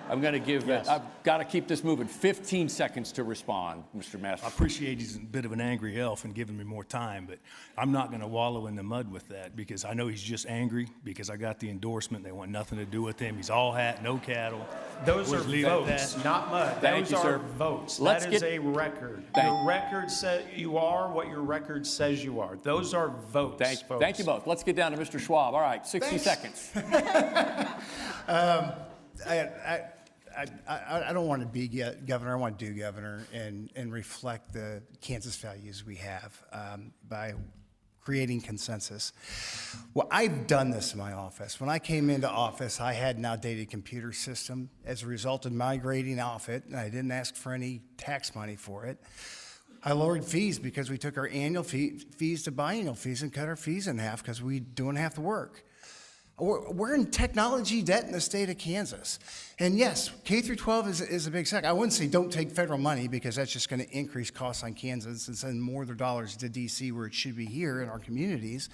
I'm going to give Yes. I've got to keep this moving. 15 seconds to respond, Mr. Master. I appreciate he's a bit of an angry elf and giving me more time, but I'm not going to wallow in the mud with that because I know he's just angry because I got the endorsement. They want nothing to do with him. He's all hat, no cattle. Those We'll are leave it at votes, that. not mud. Thank Those you, are sir. votes. Let's That is get- a record. Thank- Your record says you are what your record says you are. Those are votes, folks. Thank you both. Let's get down to Mr. Schwab. All right, 60 Thanks. seconds. I don't want to be governor. I want to do governor and reflect the Kansas values we have by creating consensus. Well, I've done this in my office. When I came into office, I had an outdated computer system. As a result of migrating off it, and I didn't ask for any tax money for it, I lowered fees because we took our annual fees to biennial fees and cut our fees in half because we doing half the work. We're in technology debt in the state of Kansas. And yes, K through 12 is a big sector. I wouldn't say don't take federal money because that's just going to increase costs on Kansas and send more of their dollars to DC where it should be here in our communities.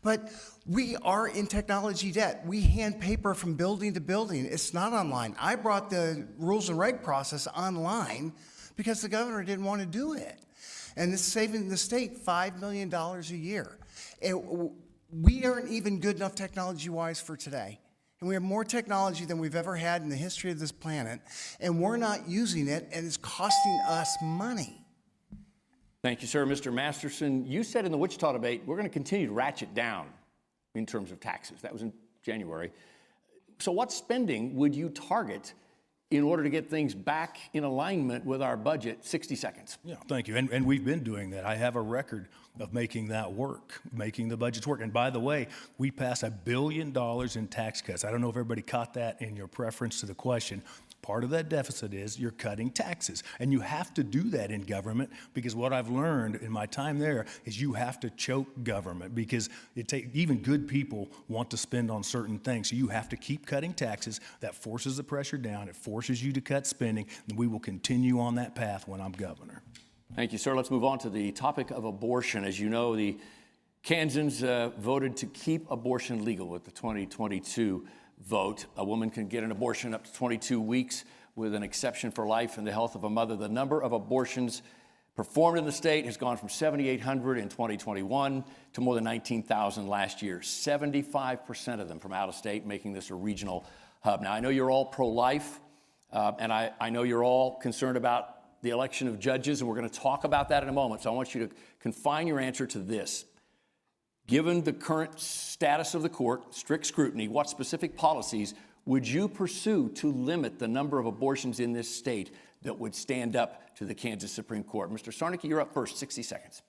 But we are in technology debt. We hand paper from building to building. It's not online. I brought the rules and reg process online because the governor didn't want to do it. And it's saving the state $5 million a year. We aren't even good enough technology-wise for today. And we have more technology than we've ever had in the history of this planet, and we're not using it, and it's costing us money. Thank you, sir. Mr. Masterson, you said in the Wichita debate, we're going to continue to ratchet down in terms of taxes. That was in January. So what spending would you target in order to get things back in alignment with our budget? 60 seconds. Yeah, thank you. And we've been doing that. I have a record of making that work, making the budgets work. And by the way, we passed $1 billion in tax cuts. I don't know if everybody caught that in your preference to the question. Part of that deficit is you're cutting taxes. And you have to do that in government because what I've learned in my time there is you have to choke government because even good people want to spend on certain things. So you have to keep cutting taxes. That forces the pressure down. It forces you to cut spending. And we will continue on that path when I'm governor. Thank you, sir. Let's move on to the topic of abortion. As you know, the Kansans voted to keep abortion legal with the 2022 vote. A woman can get an abortion up to 22 weeks with an exception for life and the health of a mother. The number of abortions performed in the state has gone from 7,800 in 2021 to more than 19,000 last year. 75% of them from out of state, making this a regional hub. Now, I know you're all pro-life, and I know you're all concerned about the election of judges, and we're going to talk about that in a moment. So I want you to confine your answer to this. Given the current status of the court, strict scrutiny, what specific policies would you pursue to limit the number of abortions in this state that would stand up to the Kansas Supreme Court? Mr. Sarnicki, you're up first, 60 seconds.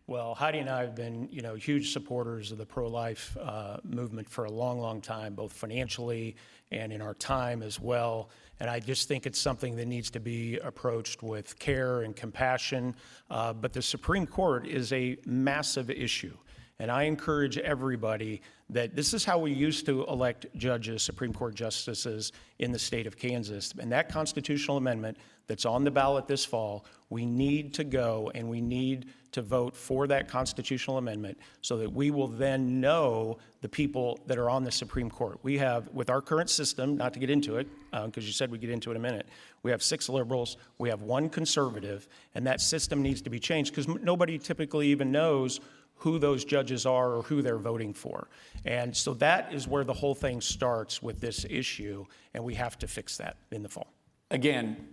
Well, Heidi and I have been, huge supporters of the pro-life movement for a long, long time, both financially and in our time as well. And I just think it's something that needs to be approached with care and compassion. But the Supreme Court is a massive issue. And I encourage everybody that this is how we used to elect judges, Supreme Court justices in the state of Kansas. And that constitutional amendment that's on the ballot this fall, we need to go and we need to vote for that constitutional amendment so that we will then know the people that are on the Supreme Court. We have, with our current system, not to get into it, because you said we'd get into it in a minute, we have 6 liberals, we have 1 conservative, and that system needs to be changed because nobody typically even knows who those judges are or who they're voting for. And so that is where the whole thing starts with this issue, and we have to fix that in the fall. Again,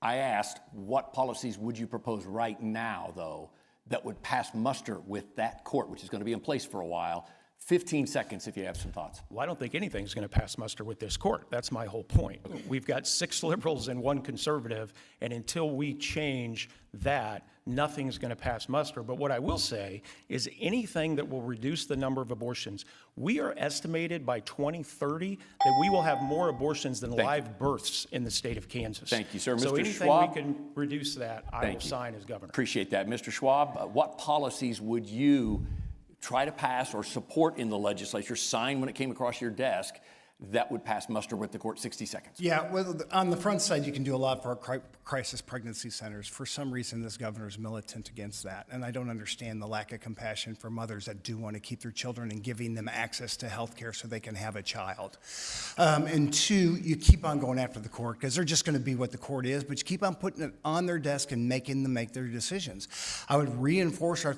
I asked, what policies would you propose right now, though, that would pass muster with that court, which is going to be in place for a while? 15 seconds if you have some thoughts. Well, I don't think anything's going to pass muster with this court. That's my whole point. We've got 6 liberals and 1 conservative, and until we change that, nothing's going to pass muster. But what I will say is anything that will reduce the number of abortions, we are estimated by 2030 that we will have more abortions than live births in the state of Kansas. Thank you, sir. So Mr. anything Schwab? we can reduce that, I will sign as governor. Appreciate that. Mr. Schwab, what policies would you try to pass or support in the legislature, sign when it came across your desk, that would pass muster with the court? 60 seconds. Yeah, well, on the front side, you can do a lot for our crisis pregnancy centers. For some reason, this governor is militant against that, and I don't understand the lack of compassion for mothers that do want to keep their children and giving them access to health care so they can have a child. And 2, you keep on going after the court because they're just going to be what the court is, but you keep on putting it on their desk and making them make their decisions. I would reinforce our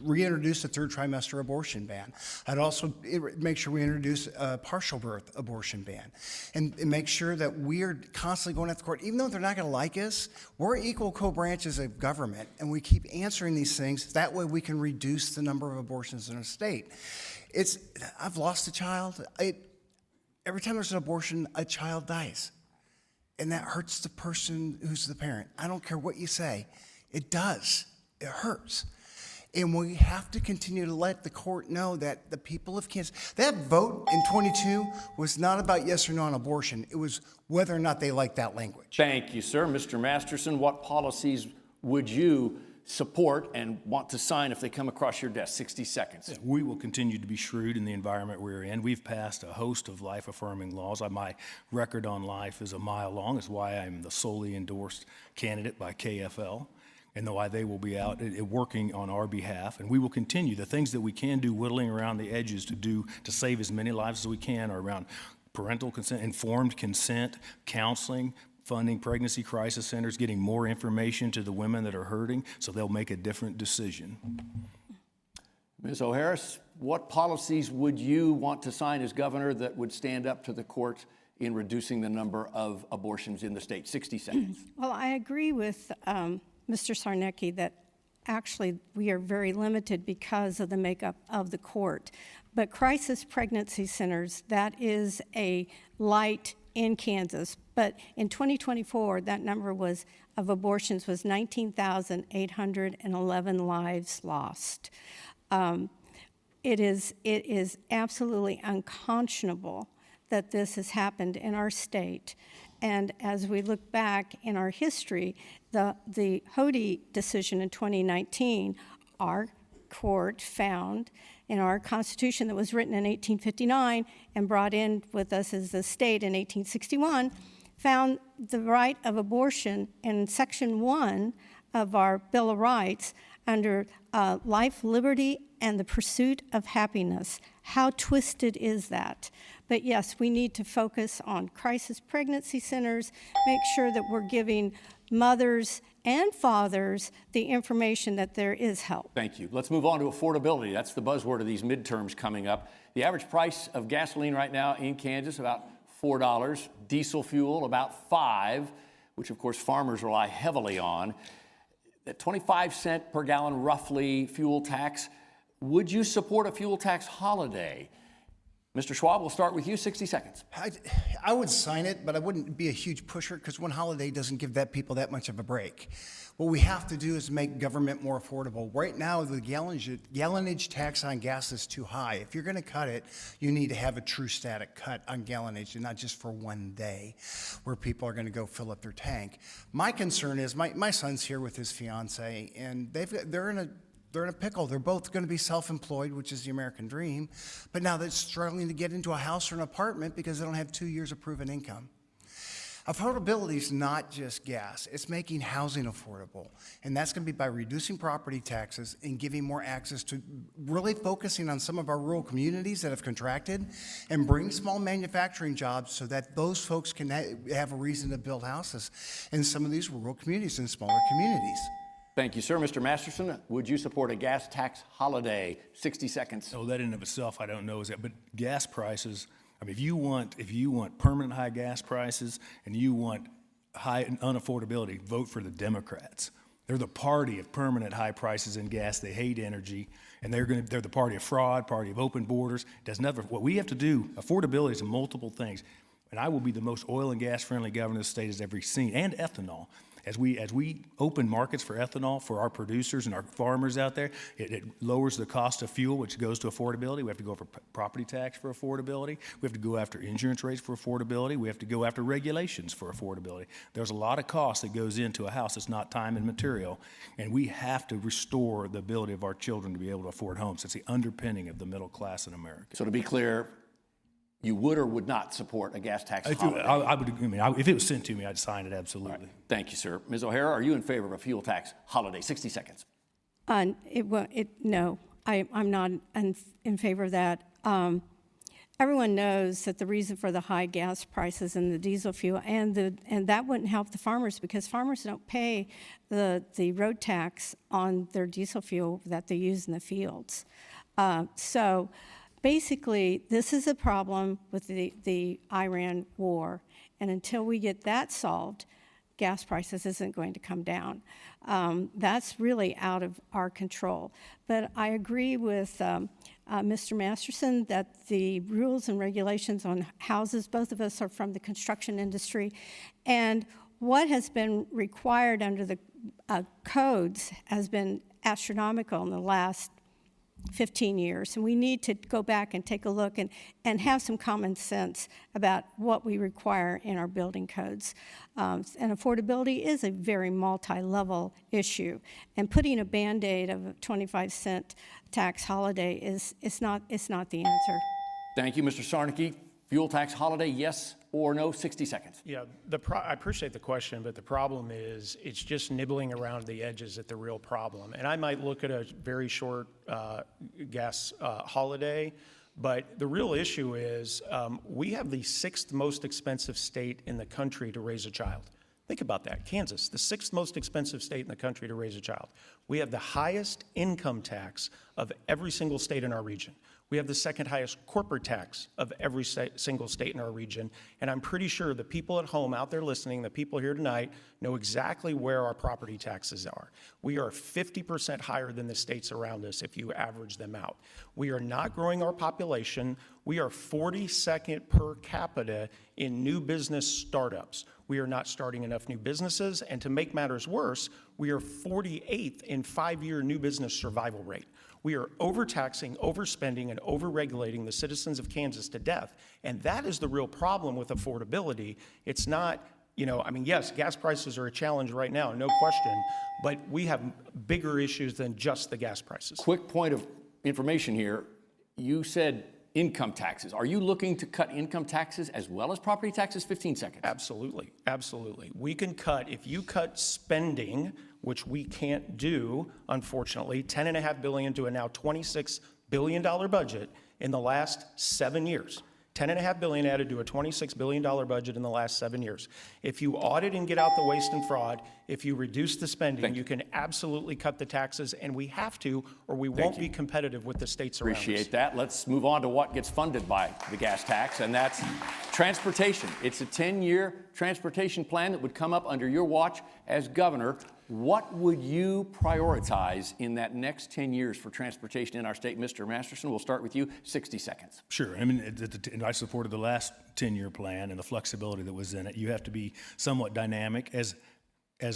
reintroduce the 3rd trimester abortion ban. I'd also make sure we introduce a partial birth abortion ban and make sure that we are constantly going at the court. Even though they're not going to like us, we're equal co-branches of government, and we keep answering these things. That way we can reduce the number of abortions in a state. I've lost a child. Every time there's an abortion, a child dies. And that hurts the person who's the parent. I don't care what you say. It does. It hurts. And we have to continue to let the court know that the people of Kansas, that vote in 22 was not about yes or no on abortion. It was whether or not they liked that language. Thank you, sir. Mr. Masterson, what policies would you support and want to sign if they come across your desk? 60 seconds. Yeah, we will continue to be shrewd in the environment we're in. We've passed a host of life-affirming laws. My record on life is a mile long. It's why I'm the solely endorsed candidate by KFL. And why they will be out working on our behalf. And we will continue. The things that we can do, whittling around the edges to save as many lives as we can, are around parental consent, informed consent, counseling, funding pregnancy crisis centers, getting more information to the women that are hurting so they'll make a different decision. Ms. O'Harris, what policies would you want to sign as governor that would stand up to the court in reducing the number of abortions in the state? 60 seconds. Well, I agree with Mr. Sarnecki that actually we are very limited because of the makeup of the court. But crisis pregnancy centers, that is a light in Kansas. But in 2024, that number of abortions was 19,811 lives lost. It is absolutely unconscionable that this has happened in our state. And as we look back in our history, the Hody decision in 2019, our court found in our Constitution that was written in 1859 and brought in with us as the state in 1861, found the right of abortion in Section 1 of our Bill of Rights under life, liberty, and the pursuit of happiness. How twisted is that? But yes, we need to focus on crisis pregnancy centers, make sure that we're giving mothers and fathers the information that there is help. Thank you. Let's move on to affordability. That's the buzzword of these midterms coming up. The average price of gasoline right now in Kansas, about $4. Diesel fuel, about $5, which of course farmers rely heavily on. That 25-cent per gallon, roughly, fuel tax. Would you support a fuel tax holiday? Mr. Schwab, we'll start with you, 60 seconds. I would sign it, but I wouldn't be a huge pusher because one holiday doesn't give that people that much of a break. What we have to do is make government more affordable. Right now, the gallonage tax on gas is too high. If you're going to cut it, you need to have a true static cut on gallonage and not just for one day where people are going to go fill up their tank. My concern is my son's here with his fiance, and they're in a pickle. They're both going to be self-employed, which is the American dream, but now they're struggling to get into a house or an apartment because they don't have 2 years of proven income. Affordability is not just gas. It's making housing affordable, and that's going to be by reducing property taxes and giving more access to really focusing on some of our rural communities that have contracted and bring small manufacturing jobs so that those folks can have a reason to build houses in some of these rural communities and smaller communities. Thank you, sir. Mr. Masterson, would you support a gas tax holiday? 60 seconds. Oh, that in and of itself, I don't know is that, but gas prices, I mean, if you want permanent high gas prices and you want high unaffordability, vote for the Democrats. They're the party of permanent high prices in gas. They hate energy, and they're the party of fraud, party of open borders. Does nothing. What we have to do, affordability is multiple things, and I will be the most oil and gas friendly governor the state has ever seen, and ethanol. As we open markets for ethanol for our producers and our farmers out there, it lowers the cost of fuel, which goes to affordability. We have to go for property tax for affordability. We have to go after insurance rates for affordability. We have to go after regulations for affordability. There's a lot of cost that goes into a house that's not time and material, and we have to restore the ability of our children to be able to afford homes. It's the underpinning of the middle class in America. So to be clear, you would or would not support a gas tax holiday? If it was sent to me, I'd sign it, absolutely. Right. Thank you, sir. Ms. O'Hara, are you in favor of a fuel tax holiday? 60 seconds. No, I'm not in favor of that. Everyone knows that the reason for the high gas prices and the diesel fuel, and that wouldn't help the farmers because farmers don't pay the road tax on their diesel fuel that they use in the fields. So basically, this is a problem with the Iran war, and until we get that solved, gas prices isn't going to come down. That's really out of our control. But I agree with Mr. Masterson that the rules and regulations on houses, both of us are from the construction industry, and what has been required under the codes has been astronomical in the last 15 years, and we need to go back and take a look and have some common sense about what we require in our building codes. And affordability is a very multi-level issue, and putting a Band-Aid of a 25-cent tax holiday is not the answer. Thank you, Mr. Sarnecki. Fuel tax holiday, yes or no? 60 seconds. Yeah, I appreciate the question, but the problem is it's just nibbling around the edges at the real problem. And I might look at a very short gas holiday, but the real issue is we have the 6th most expensive state in the country to raise a child. Think about that. Kansas, the 6th most expensive state in the country to raise a child. We have the highest income tax of every single state in our region. We have the 2nd highest corporate tax of every single state in our region. And I'm pretty sure the people at home out there listening, the people here tonight, know exactly where our property taxes are. We are 50% higher than the states around us if you average them out. We are not growing our population. We are 42nd per capita in new business startups. We are not starting enough new businesses. And to make matters worse, we are 48th in 5-year new business survival rate. We are overtaxing, overspending, and overregulating the citizens of Kansas to death. And that is the real problem with affordability. It's not, yes, gas prices are a challenge right now, no question, but we have bigger issues than just the gas prices. Quick point of information here. You said income taxes. Are you looking to cut income taxes as well as property taxes? 15 seconds. Absolutely, absolutely. We can cut, if you cut spending, which we can't do, unfortunately, $10.5 billion to a now $26 billion budget in the last 7 years. $10.5 billion added to a $26 billion budget in the last 7 years. If you audit and get out the waste and fraud, if you reduce the spending, you can absolutely cut the taxes, and we have to, or we won't be competitive with the states around us. Appreciate that. Let's move on to what gets funded by the gas tax, and that's transportation. It's a 10-year transportation plan that would come up under your watch as governor. what would you prioritize in that next 10 years for transportation in our state? Mr. Masterson, we'll start with you, 60 seconds. Sure. I mean, I supported the last 10-year plan and the flexibility that was in it. You have to be somewhat dynamic as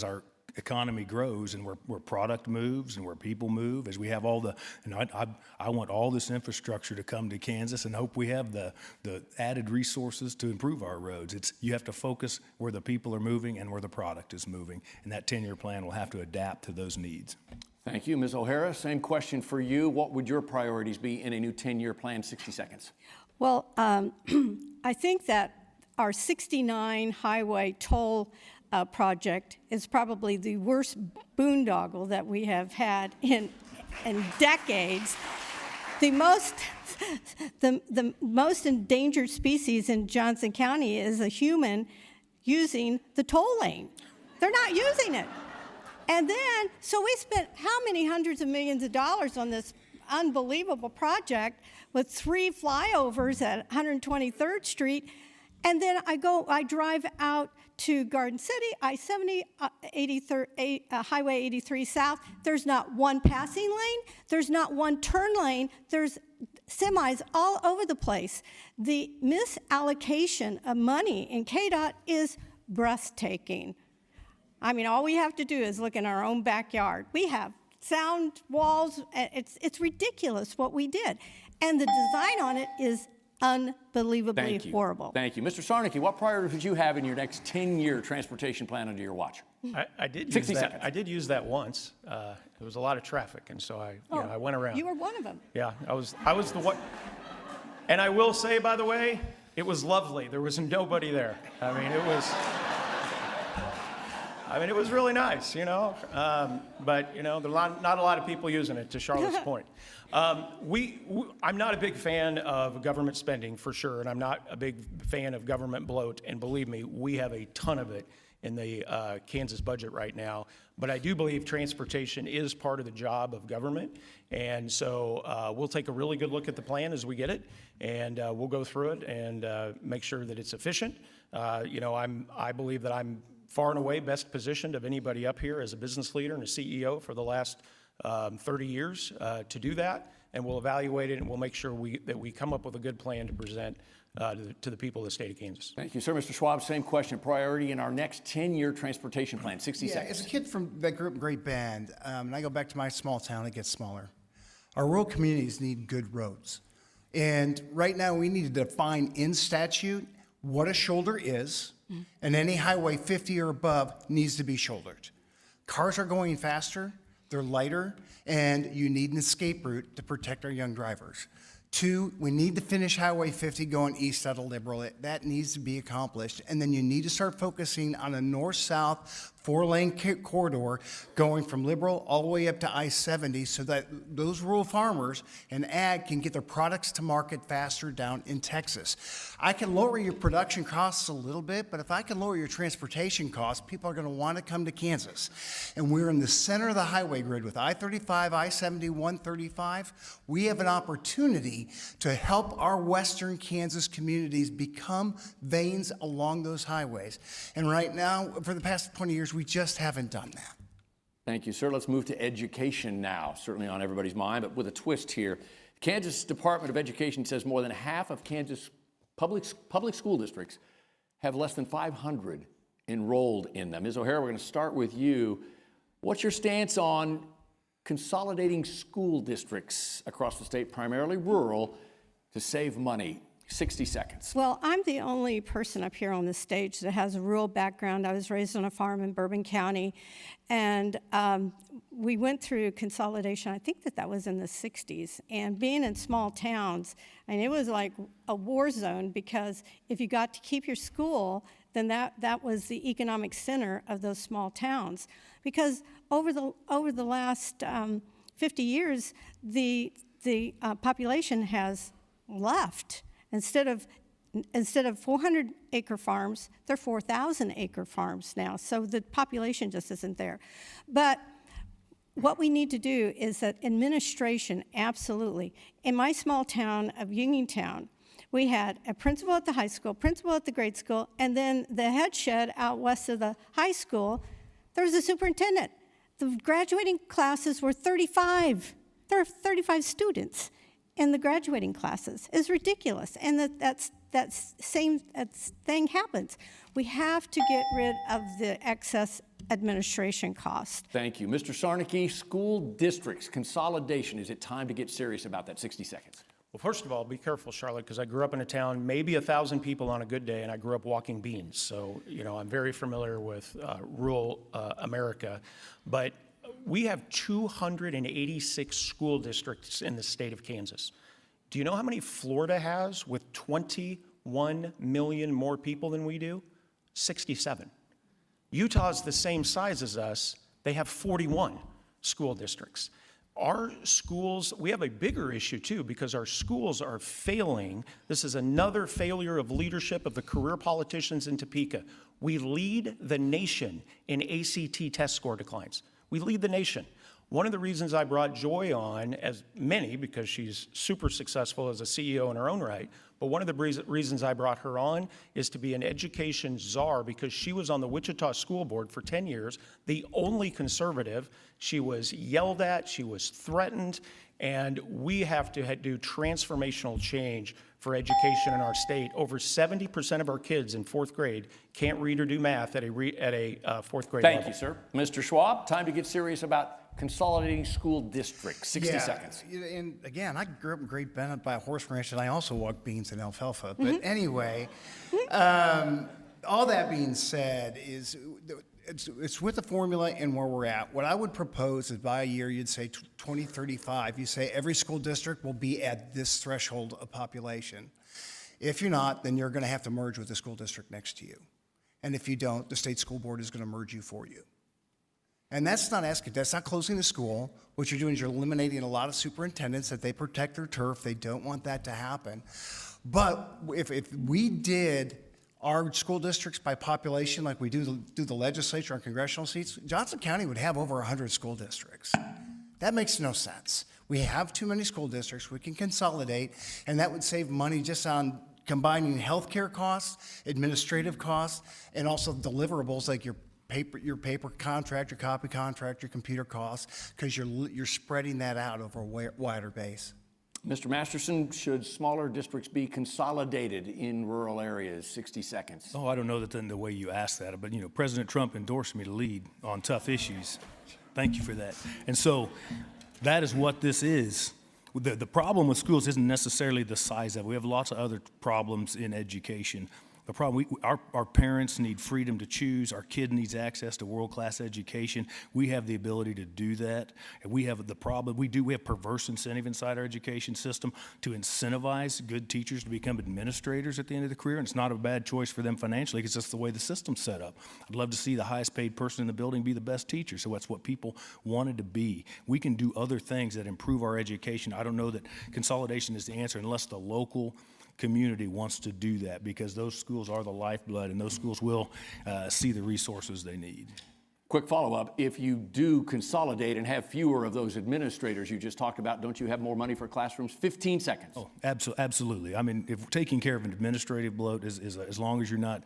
our economy grows and where product moves and where people move, as we have all the, and I want all this infrastructure to come to Kansas and hope we have the added resources to improve our roads. You have to focus where the people are moving and where the product is moving, and that 10-year plan will have to adapt to those needs. Thank you. Ms. O'Hara, same question for you. What would your priorities be in a new 10-year plan, 60 seconds? Well, I think that our 69 highway toll project is probably the worst boondoggle that we have had in decades. The most endangered species in Johnson County is a human using the toll lane. They're not using it. And then, so we spent how many hundreds of millions of dollars on this unbelievable project with 3 flyovers at 123rd Street. And then I drive out to Garden City, I-70, Highway 83 South. There's not one passing lane. There's not one turn lane. There's semis all over the place. The misallocation of money in KDOT is breathtaking. I mean, all we have to do is look in our own backyard. We have sound walls. It's ridiculous what we did. And the design on it is unbelievably horrible. Thank you. Mr. Sarnicki, what priorities would you have in your next 10-year transportation plan under your watch? I did 60 use that. seconds. I did use that once. There was a lot of traffic, and so I went around. You were one of them. Yeah, I was the one. And I will say, by the way, it was lovely. There was nobody there. I mean, it was really nice, you know. But you know, there are not a lot of people using it. To Charlotte's point, I'm not a big fan of government spending for sure, and I'm not a big fan of government bloat. And believe me, we have a ton of it in the Kansas budget right now. But I do believe transportation is part of the job of government, and so we'll take a really good look at the plan as we get it, and we'll go through it and make sure that it's efficient. You know, I believe that I'm far and away best positioned of anybody up here as a business leader and a CEO for the last 30 years to do that, and we'll evaluate it and we'll make sure that we come up with a good plan to present to the people of the state of Kansas. Thank you, sir. Mr. Schwab, same question. Priority in our next 10-year transportation plan, 60 Yeah, seconds. as a kid that grew up in Great Bend, and I go back to my small town, it gets smaller. Our rural communities need good roads. And right now we need to define in statute what a shoulder is, and any highway 50 or above needs to be shouldered. Cars are going faster, they're lighter, and you need an escape route to protect our young drivers. 2, we need to finish Highway 50 going east out of Liberal. That needs to be accomplished. And then you need to start focusing on a north-south 4-lane corridor going from Liberal all the way up to I-70 so that those rural farmers and ag can get their products to market faster down in Texas. I can lower your production costs a little bit, but if I can lower your transportation costs, people are going to want to come to Kansas. And we're in the center of the highway grid with I-35, I-70, 135. We have an opportunity to help our western Kansas communities become veins along those highways. And right now, for the past 20 years, we just haven't done that. Thank you, sir. Let's move to education now, certainly on everybody's mind, but with a twist here. Kansas Department of Education says more than half of Kansas public school districts have less than 500 enrolled in them. Ms. O'Hara, we're going to start with you. What's your stance on consolidating school districts across the state, primarily rural, to save money? 60 seconds. Well, I'm the only person up here on the stage that has a rural background. I was raised on a farm in Bourbon County, and we went through consolidation. I think that was in the 60s. And being in small towns, and it was like a war zone, because if you got to keep your school, then that was the economic center of those small towns. Because over the last 50 years, the population has left. Instead of 400-acre farms, they're 4,000-acre farms now. So the population just isn't there. But what we need to do is that administration, absolutely. In my small town of Uniontown, we had a principal at the high school, principal at the grade school, and then the head shed out west of the high school, there was a superintendent. The graduating classes were 35. There are 35 students in the graduating classes. It's ridiculous, and that thing happens. We have to get rid of the excess administration cost. Thank you. Mr. Sarnicki, school districts, consolidation. Is it time to get serious about that? 60 seconds. Well, first of all, be careful, Charlotte, because I grew up in a town, maybe 1,000 people on a good day, and I grew up walking beans. So, I'm very familiar with rural America. But we have 286 school districts in the state of Kansas. Do you know how many Florida has with 21 million more people than we do? 67. Utah's the same size as us. They have 41 school districts. Our schools, we have a bigger issue too, because our schools are failing. This is another failure of leadership of the career politicians in Topeka. We lead the nation in ACT test score declines. We lead the nation. One of the reasons I brought Joy on, as many, because she's super successful as a CEO in her own right, but one of the reasons I brought her on is to be an education czar, because she was on the Wichita School Board for 10 years, the only conservative. She was yelled at, she was threatened, and we have to do transformational change for education in our state. Over 70% of our kids in fourth grade can't read or do math at a fourth grade level. Thank you, sir. Mr. Schwab, time to get serious about consolidating school districts. 60 seconds. And again, I grew up in Great Bennett by a horse ranch, and I also walked beans and alfalfa. But anyway, all that being said, is it's with the formula and where we're at. What I would propose is by a year, you'd say 2035, you say every school district will be at this threshold of population. If you're not, then you're going to have to merge with the school district next to you. And if you don't, the state school board is going to merge you for you. And that's not closing the school. What you're doing is you're eliminating a lot of superintendents, that they protect their turf. They don't want that to happen. But if we did our school districts by population like we do the legislature and congressional seats, Johnson County would have over 100 school districts. That makes no sense. We have too many school districts. We can consolidate, and that would save money just on combining healthcare costs, administrative costs, and also deliverables like your paper contract, your copy contract, your computer costs, because you're spreading that out over a wider base. Mr. Masterson, should smaller districts be consolidated in rural areas? 60 seconds. Oh, I don't know that the way you asked that, but President Trump endorsed me to lead on tough issues. Thank you for that. And so that is what this is. The problem with schools isn't necessarily the size of it. We have lots of other problems in education. The problem, our parents need freedom to choose. Our kid needs access to world-class education. We have the ability to do that. And we have the problem, we have perverse incentive inside our education system to incentivize good teachers to become administrators at the end of the career. And it's not a bad choice for them financially, because that's the way the system's set up. I'd love to see the highest paid person in the building be the best teacher. So that's what people wanted to be. We can do other things that improve our education. I don't know that consolidation is the answer unless the local community wants to do that, because those schools are the lifeblood, and those schools will see the resources they need. Quick follow-up. If you do consolidate and have fewer of those administrators you just talked about, don't you have more money for classrooms? 15 seconds. Oh, absolutely. I mean, if taking care of an administrative bloat is as long as you're not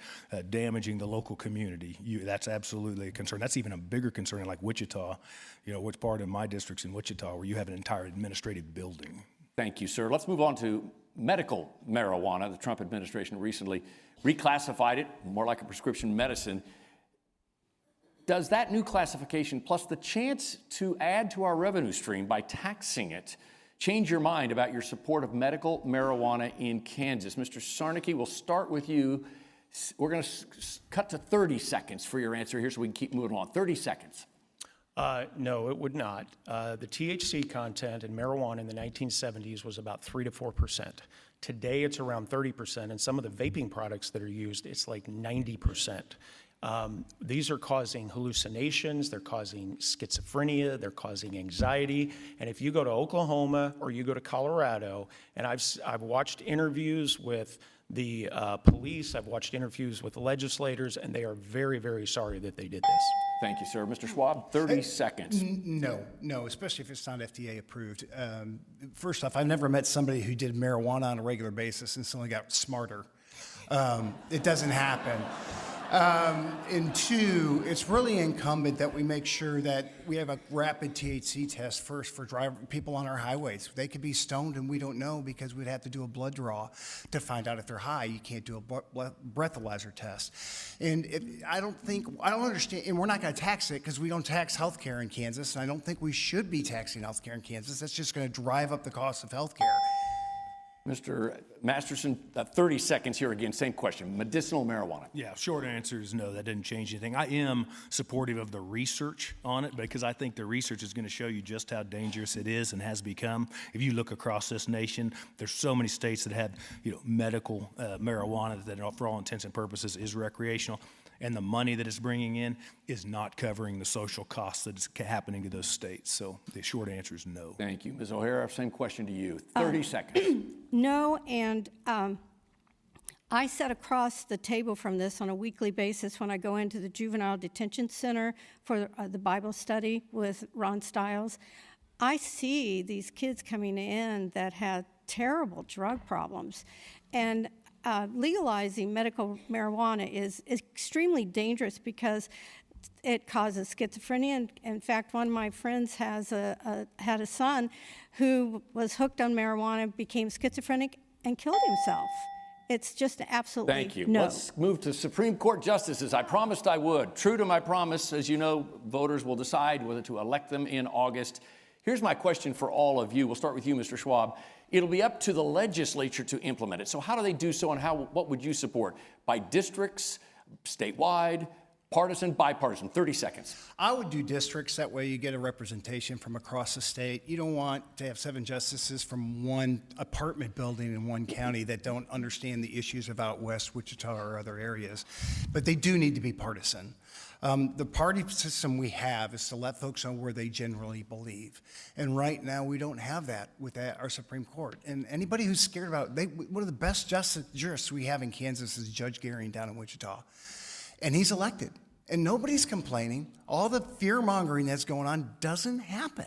damaging the local community, that's absolutely a concern. That's even a bigger concern in like Wichita, which part of my district's in Wichita, where you have an entire administrative building. Thank you, sir. Let's move on to medical marijuana. The Trump administration recently reclassified it more like a prescription medicine. Does that new classification, plus the chance to add to our revenue stream by taxing it, change your mind about your support of medical marijuana in Kansas? Mr. Sarnicki, we'll start with you. We're going to cut to 30 seconds for your answer here so we can keep moving on. 30 seconds. No, it would not. The THC content in marijuana in the 1970s was about 3 to 4%. Today, it's around 30%, and some of the vaping products that are used, it's like 90%. These are causing hallucinations, they're causing schizophrenia, they're causing anxiety. And if you go to Oklahoma or you go to Colorado, and I've watched interviews with the police, I've watched interviews with legislators, and they are very, very sorry that they did this. Thank you, sir. Mr. Schwab, 30 seconds. No, especially if it's not FDA approved. First off, I've never met somebody who did marijuana on a regular basis and suddenly got smarter. It doesn't happen. And two, it's really incumbent that we make sure that we have a rapid THC test first for people on our highways. They could be stoned and we don't know because we'd have to do a blood draw to find out if they're high. You can't do a breathalyzer test. And I don't understand, and we're not going to tax it because we don't tax healthcare in Kansas, and I don't think we should be taxing healthcare in Kansas. That's just going to drive up the cost of healthcare. Mr. Masterson, 30 seconds here again, same question. Medicinal marijuana. Yeah, short answer is no, that didn't change anything. I am supportive of the research on it because I think the research is going to show you just how dangerous it is and has become. If you look across this nation, there's so many states that have, medical marijuana that for all intents and purposes is recreational. And the money that it's bringing in is not covering the social costs that is happening to those states. So the short answer is no. Thank you. Ms. O'Hara, same question to you. 30 seconds. No, and I sit across the table from this on a weekly basis when I go into the Juvenile Detention Center for the Bible study with Ron Stiles. I see these kids coming in that had terrible drug problems. And legalizing medical marijuana is extremely dangerous because it causes schizophrenia. And in fact, one of my friends had a son who was hooked on marijuana, became schizophrenic, and killed himself. It's just absolutely Thank you. no. Let's move to Supreme Court justices. I promised I would. True to my promise, as you know, voters will decide whether to elect them in August. Here's my question for all of you. We'll start with you, Mr. Schwab. It'll be up to the legislature to implement it. So how do they do so, and what would you support? By districts, statewide, partisan, bipartisan? 30 seconds. I would do districts. That way you get a representation from across the state. You don't want to have 7 justices from one apartment building in one county that don't understand the issues of out west, Wichita, or other areas. But they do need to be partisan. The party system we have is to let folks know where they generally believe. And right now, we don't have that with our Supreme Court. And anybody who's scared about it, one of the best jurists we have in Kansas is Judge Gehring down in Wichita. And he's elected. And nobody's complaining. All the fear-mongering that's going on doesn't happen.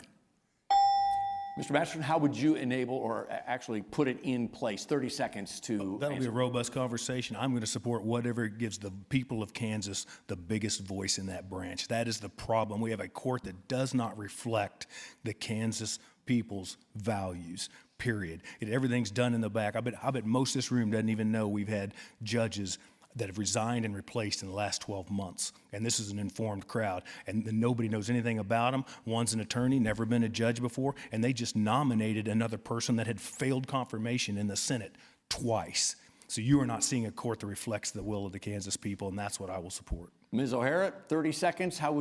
Mr. Masterson, how would you enable or actually put it in place? 30 seconds to That'll answer. be a robust conversation. I'm going to support whatever gives the people of Kansas the biggest voice in that branch. That is the problem. We have a court that does not reflect the Kansas people's values, period. Everything's done in the back. I bet most of this room doesn't even know we've had judges that have resigned and replaced in the last 12 months. And this is an informed crowd. And nobody knows anything about them. One's an attorney, never been a judge before, and they just nominated another person that had failed confirmation in the Senate twice. So you are not seeing a court that reflects the will of the Kansas people, and that's what I will support. Ms. O'Hara, 30 seconds. What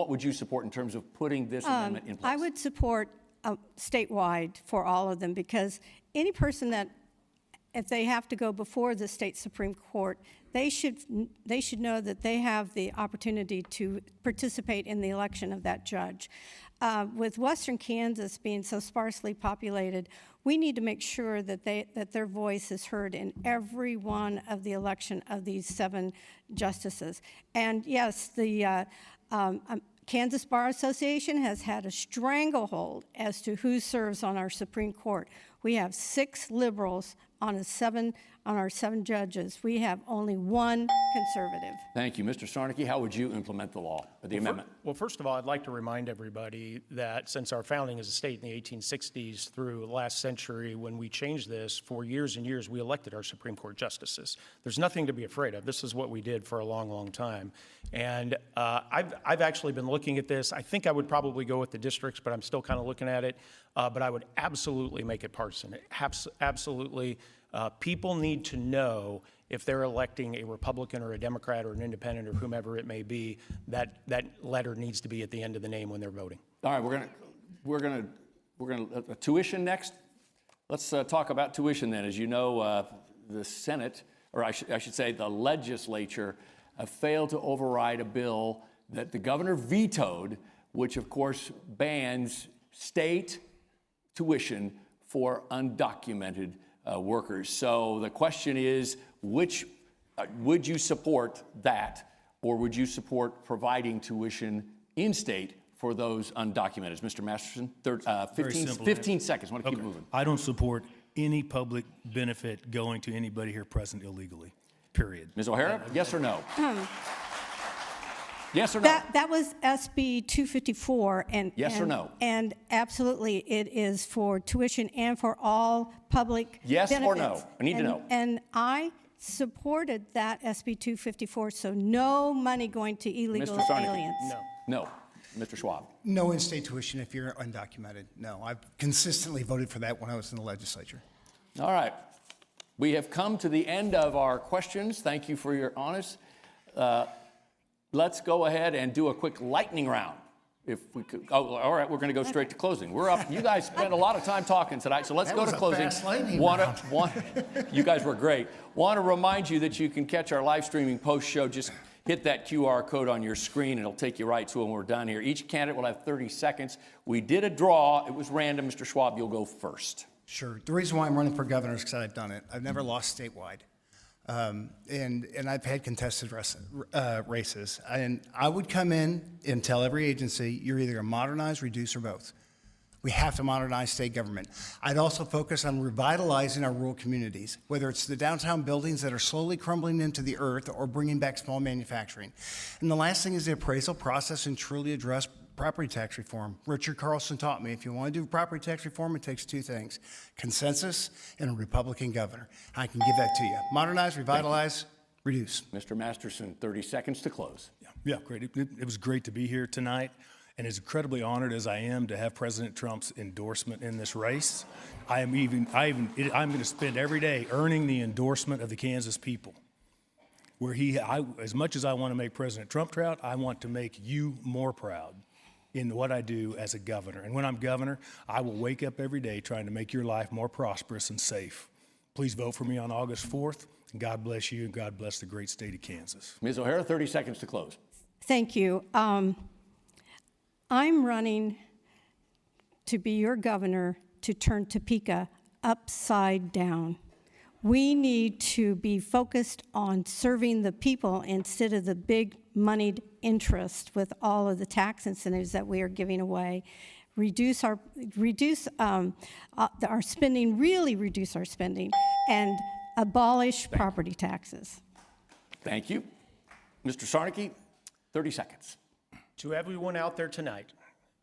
would you support in terms of putting this amendment in place? I would support statewide for all of them, because any person that, if they have to go before the state Supreme Court, they should know that they have the opportunity to participate in the election of that judge. With Western Kansas being so sparsely populated, we need to make sure that their voice is heard in every one of the election of these 7 justices. And yes, the Kansas Bar Association has had a stranglehold as to who serves on our Supreme Court. We have 6 liberals on our 7 judges. We have only 1 conservative. Thank you. Mr. Sarnecki, how would you implement the law, the amendment? Well, first of all, I'd like to remind everybody that since our founding as a state in the 1860s through last century, when we changed this, for years and years, we elected our Supreme Court justices. There's nothing to be afraid of. This is what we did for a long, long time. And I've actually been looking at this. I think I would probably go with the districts, but I'm still kind of looking at it. But I would absolutely make it partisan. Absolutely. People need to know if they're electing a Republican or a Democrat or an independent or whomever it may be, that letter needs to be at the end of the name when they're voting. All right, we're gonna tuition next. Let's talk about tuition then. As you know, the Senate, or I should say the legislature, failed to override a bill that the governor vetoed, which of course bans state tuition for undocumented workers. So the question is, which would you support that, or would you support providing tuition in state for those undocumented? Mr. Masterson, 15 seconds. I want to keep moving. I don't support any public benefit going to anybody here present illegally. period. Ms. O'Hara, yes or no? Yes or no? That was SB 254, and Yes or no? And absolutely, it is for tuition and for all public Yes benefits. or no? I need to know. And I supported that SB 254, so no money going to illegal Mr. Sarnecki? aliens. No. Mr. Schwab? No in-state tuition if you're undocumented. No, I've consistently voted for that when I was in the legislature. All right. We have come to the end of our questions. Thank you for your honest. Let's go ahead and do a quick lightning round. If we could. Oh, all right. We're going to go straight to closing. We're up. You guys spent a lot of time talking tonight, so let's go to closing. Fast lightning round. You guys were great. Want to remind you that you can catch our live streaming post show. Just hit that QR code on your screen. It'll take you right to when we're done here. Each candidate will have 30 seconds. We did a draw. It was random. Mr. Schwab, you'll go first. Sure. The reason why I'm running for governor is because I've done it. I've never lost statewide. And I've had contested races. And I would come in and tell every agency, you're either going to modernize, reduce, or both. We have to modernize state government. I'd also focus on revitalizing our rural communities, whether it's the downtown buildings that are slowly crumbling into the earth or bringing back small manufacturing. And the last thing is the appraisal process and truly address property tax reform. Richard Carlson taught me if you want to do property tax reform, it takes two things, consensus and a Republican governor. I can give that to you. Modernize, revitalize, reduce. Mr. Masterson, 30 seconds to close. Yeah, great. It was great to be here tonight, and as incredibly honored as I am to have President Trump's endorsement in this race, I'm going to spend every day earning the endorsement of the Kansas people. Where as much as I want to make President Trump proud, I want to make you more proud in what I do as a governor. And when I'm governor, I will wake up every day trying to make your life more prosperous and safe. Please vote for me on August 4th. And God bless you, and God bless the great state of Kansas. Ms. O'Hara, 30 seconds to close. Thank you. I'm running to be your governor to turn Topeka upside down. We need to be focused on serving the people instead of the big moneyed interest with all of the tax incentives that we are giving away. Reduce our spending, really reduce our spending, and abolish property taxes. Thank you. Mr. Sarnecki, 30 seconds. To everyone out there tonight,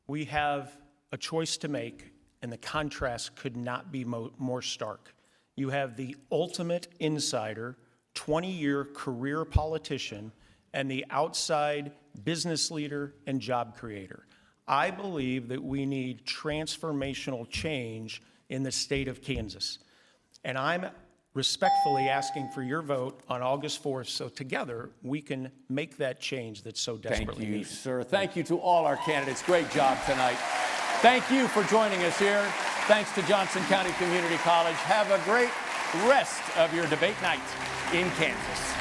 we have a choice to make, and the contrast could not be more stark. You have the ultimate insider, 20-year career politician, and the outside business leader and job creator. I believe that we need transformational change in the state of Kansas. And I'm respectfully asking for your vote on August 4th so together we can make that change that's so desperately needed. Thank you, sir. Thank you to all our candidates. Great job tonight. Thank you for joining us here. Thanks to Johnson County Community College. Have a great rest of your debate night in Kansas.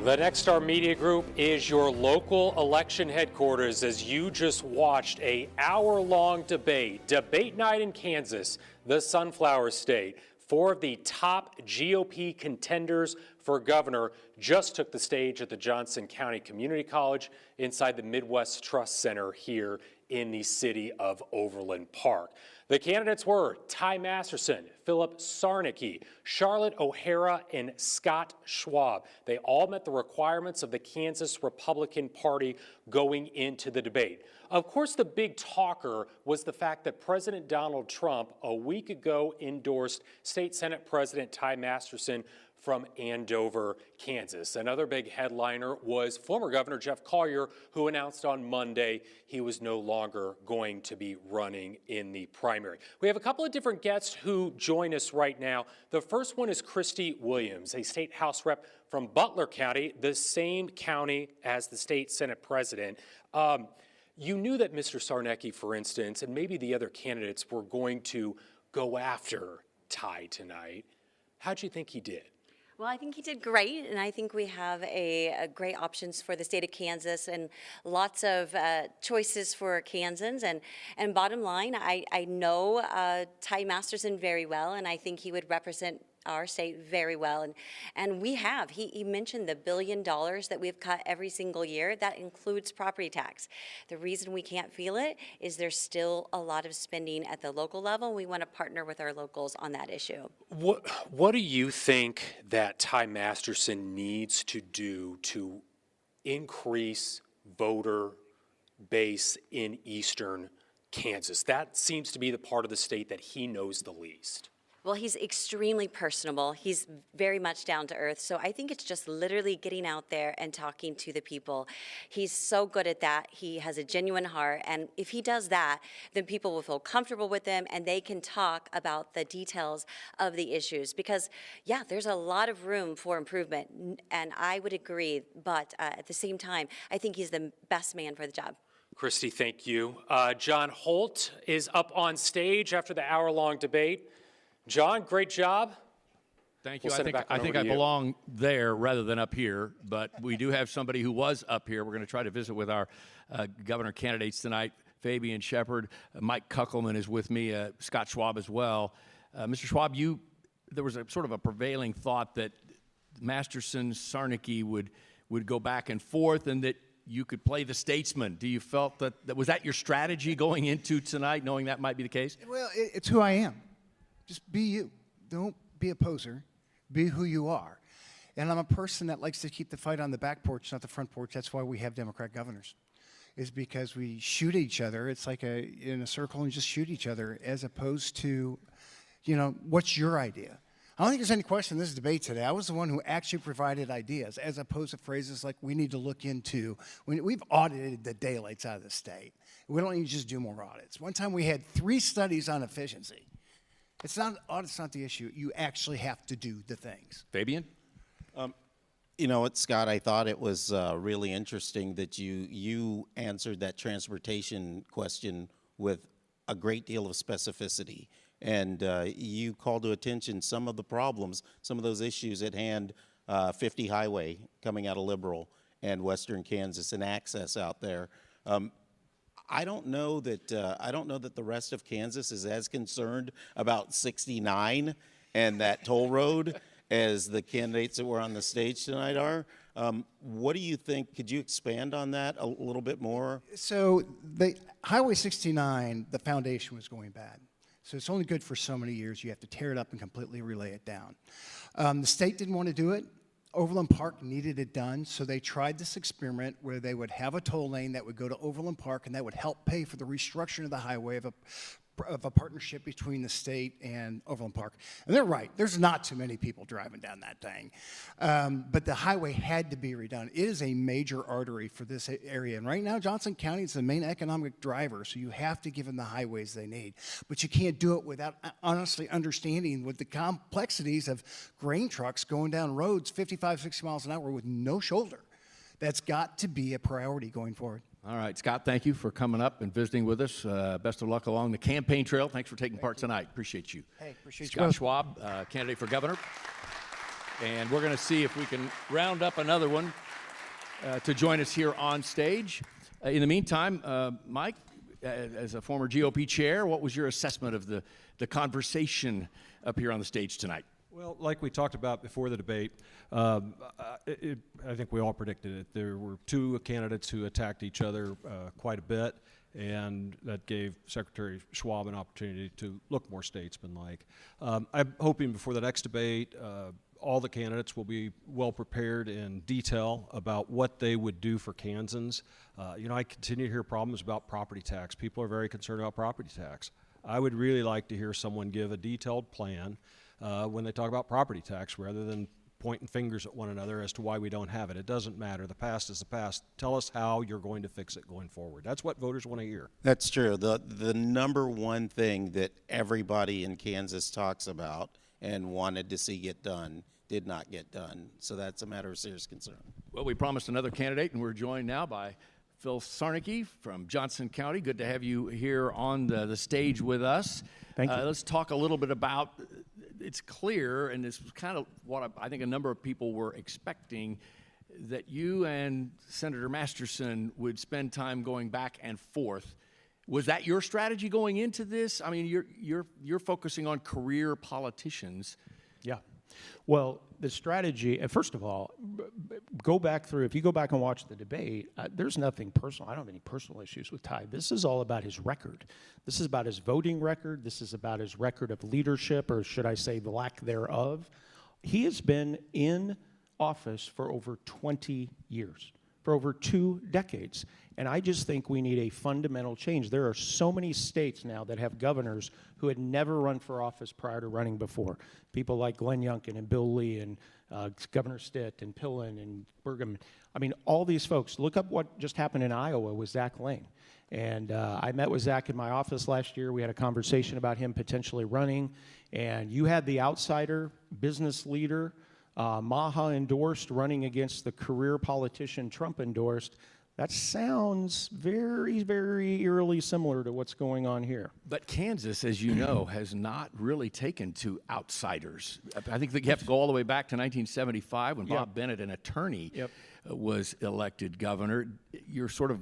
The Next Star Media Group is your local election headquarters as you just watched an hour-long debate night in Kansas, the Sunflower State. 4 of the top GOP contenders for governor just took the stage at the Johnson County Community College inside the Midwest Trust Center here in the city of Overland Park. The candidates were Ty Masterson, Philip Sarnicki, Charlotte O'Hara, and Scott Schwab. They all met the requirements of the Kansas Republican Party going into the debate. Of course, the big talker was the fact that President Donald Trump a week ago endorsed State Senate President Ty Masterson from Andover, Kansas. Another big headliner was former Governor Jeff Collier, who announced on Monday he was no longer going to be running in the primary. We have a couple of different guests who join us right now. The first one is Christy Williams, a state House rep from Butler County, the same county as the state Senate president. You knew that Mr. Sarnicki, for instance, and maybe the other candidates were going to go after Ty tonight. How'd you think he did? Well, I think he did great, and I think we have a great options for the state of Kansas and lots of choices for Kansans. And bottom line, I know Ty Masterson very well, and I think he would represent our state very well. And we have. He mentioned the $1 billion that we've cut every single year. That includes property tax. The reason we can't feel it is there's still a lot of spending at the local level. We want to partner with our locals on that issue. What do you think that Ty Masterson needs to do to increase voter base in eastern Kansas? That seems to be the part of the state that he knows the least. Well, he's extremely personable. He's very much down to earth. So I think it's just literally getting out there and talking to the people. He's so good at that. He has a genuine heart. And if he does that, then people will feel comfortable with him and they can talk about the details of the issues. Because, yeah, there's a lot of room for improvement. And I would agree. But at the same time, I think he's the best man for the job. Christy, thank you. John Holt is up on stage after the hour-long debate. John, great job. Thank you. I think I belong there rather than up here, but we do have somebody who was up here. We're going to try to visit with our governor candidates tonight, Fabian Shepard. Mike Kuckelman is with me, Scott Schwab as well. Mr. Schwab, there was a sort of a prevailing thought that Masterson, Sarnicki would go back and forth and that you could play the statesman. Do you felt that was that your strategy going into tonight, knowing that might be the case? Well, it's who I am. Just be you. Don't be a poser. Be who you are. And I'm a person that likes to keep the fight on the back porch, not the front porch. That's why we have Democrat governors, is because we shoot each other. It's like in a circle and just shoot each other, as opposed to, what's your idea? I don't think there's any question in this debate today. I was the one who actually provided ideas, as opposed to phrases like we need to look into. We've audited the daylights out of the state. We don't need to just do more audits. One time we had 3 studies on efficiency. Audit's not the issue. You actually have to do the things. Fabian? You know what, Scott, I thought it was really interesting that you answered that transportation question with a great deal of specificity. And you called to attention some of the problems, some of those issues at hand, 50 Highway coming out of Liberal and Western Kansas and access out there. I don't know that the rest of Kansas is as concerned about 69 and that toll road as the candidates that were on the stage tonight are. What do you think? Could you expand on that a little bit more? So the Highway 69, the foundation was going bad. So it's only good for so many years. You have to tear it up and completely relay it down. The state didn't want to do it. Overland Park needed it done, so they tried this experiment where they would have a toll lane that would go to Overland Park, and that would help pay for the restructuring of the highway of a partnership between the state and Overland Park. And they're right. There's not too many people driving down that thing. But the highway had to be redone. It is a major artery for this area. And right now, Johnson County is the main economic driver, so you have to give them the highways they need. But you can't do it without honestly understanding what the complexities of grain trucks going down roads 55, 60 miles an hour with no shoulder. That's got to be a priority going forward. All right, Scott, thank you for coming up and visiting with us. Best of luck along the campaign trail. Thanks for taking part tonight. Appreciate you. Hey, appreciate you. Scott Schwab, candidate for governor. And we're going to see if we can round up another one to join us here on stage. In the meantime, Mike, as a former GOP chair, what was your assessment of the conversation up here on the stage tonight? Well, like we talked about before the debate, I think we all predicted it. There were two candidates who attacked each other quite a bit, and that gave Secretary Schwab an opportunity to look more statesman-like. I'm hoping before the next debate, all the candidates will be well prepared in detail about what they would do for Kansans. I continue to hear problems about property tax. People are very concerned about property tax. I would really like to hear someone give a detailed plan when they talk about property tax, rather than pointing fingers at one another as to why we don't have it. It doesn't matter. The past is the past. Tell us how you're going to fix it going forward. That's what voters want to hear. That's true. The number one thing that everybody in Kansas talks about and wanted to see get done did not get done. So that's a matter of serious concern. Well, we promised another candidate, and we're joined now by Phil Sarnicki from Johnson County. Good to have you here on the stage with us. Thank you. Let's talk a little bit about, it's clear, and this was kind of what I think a number of people were expecting, that you and Senator Masterson would spend time going back and forth. Was that your strategy going into this? I mean, you're focusing on career politicians. Yeah. Well, the strategy, first of all, if you go back and watch the debate, there's nothing personal. I don't have any personal issues with Ty. This is all about his record. This is about his voting record. This is about his record of leadership, or should I say the lack thereof. He has been in office for over 20 years, for over 2 decades. And I just think we need a fundamental change. There are so many states now that have governors who had never run for office prior to running before. People like Glenn Youngkin and Bill Lee and Governor Stitt and Pillen and Burgum. I mean, all these folks. Look up what just happened in Iowa with Zach Lane. And I met with Zach in my office last year. We had a conversation about him potentially running. And you had the outsider, business leader, Maha endorsed, running against the career politician Trump endorsed. That sounds very, very eerily similar to what's going on here. But Kansas, as you know, has not really taken to outsiders. I think that you have to go all the way back to 1975 when Bob Bennett, an attorney, was elected governor. You're sort of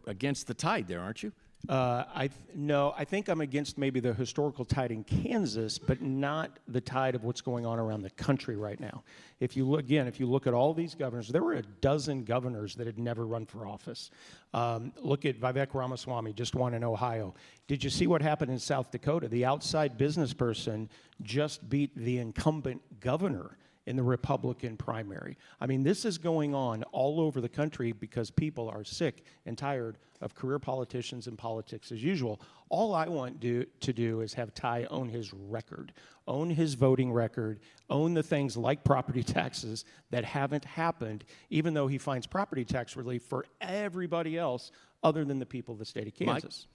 against the tide there, aren't you? No, I think I'm against maybe the historical tide in Kansas, but not the tide of what's going on around the country right now. If you look at all these governors, there were a dozen governors that had never run for office. Look at Vivek Ramaswamy, just won in Ohio. Did you see what happened in South Dakota? The outside business person just beat the incumbent governor in the Republican primary. I mean, this is going on all over the country because people are sick and tired of career politicians and politics as usual. All I want to do is have Ty own his record, own his voting record, own the things like property taxes that haven't happened, even though he finds property tax relief for everybody else other than the people of the state of Kansas. Mike?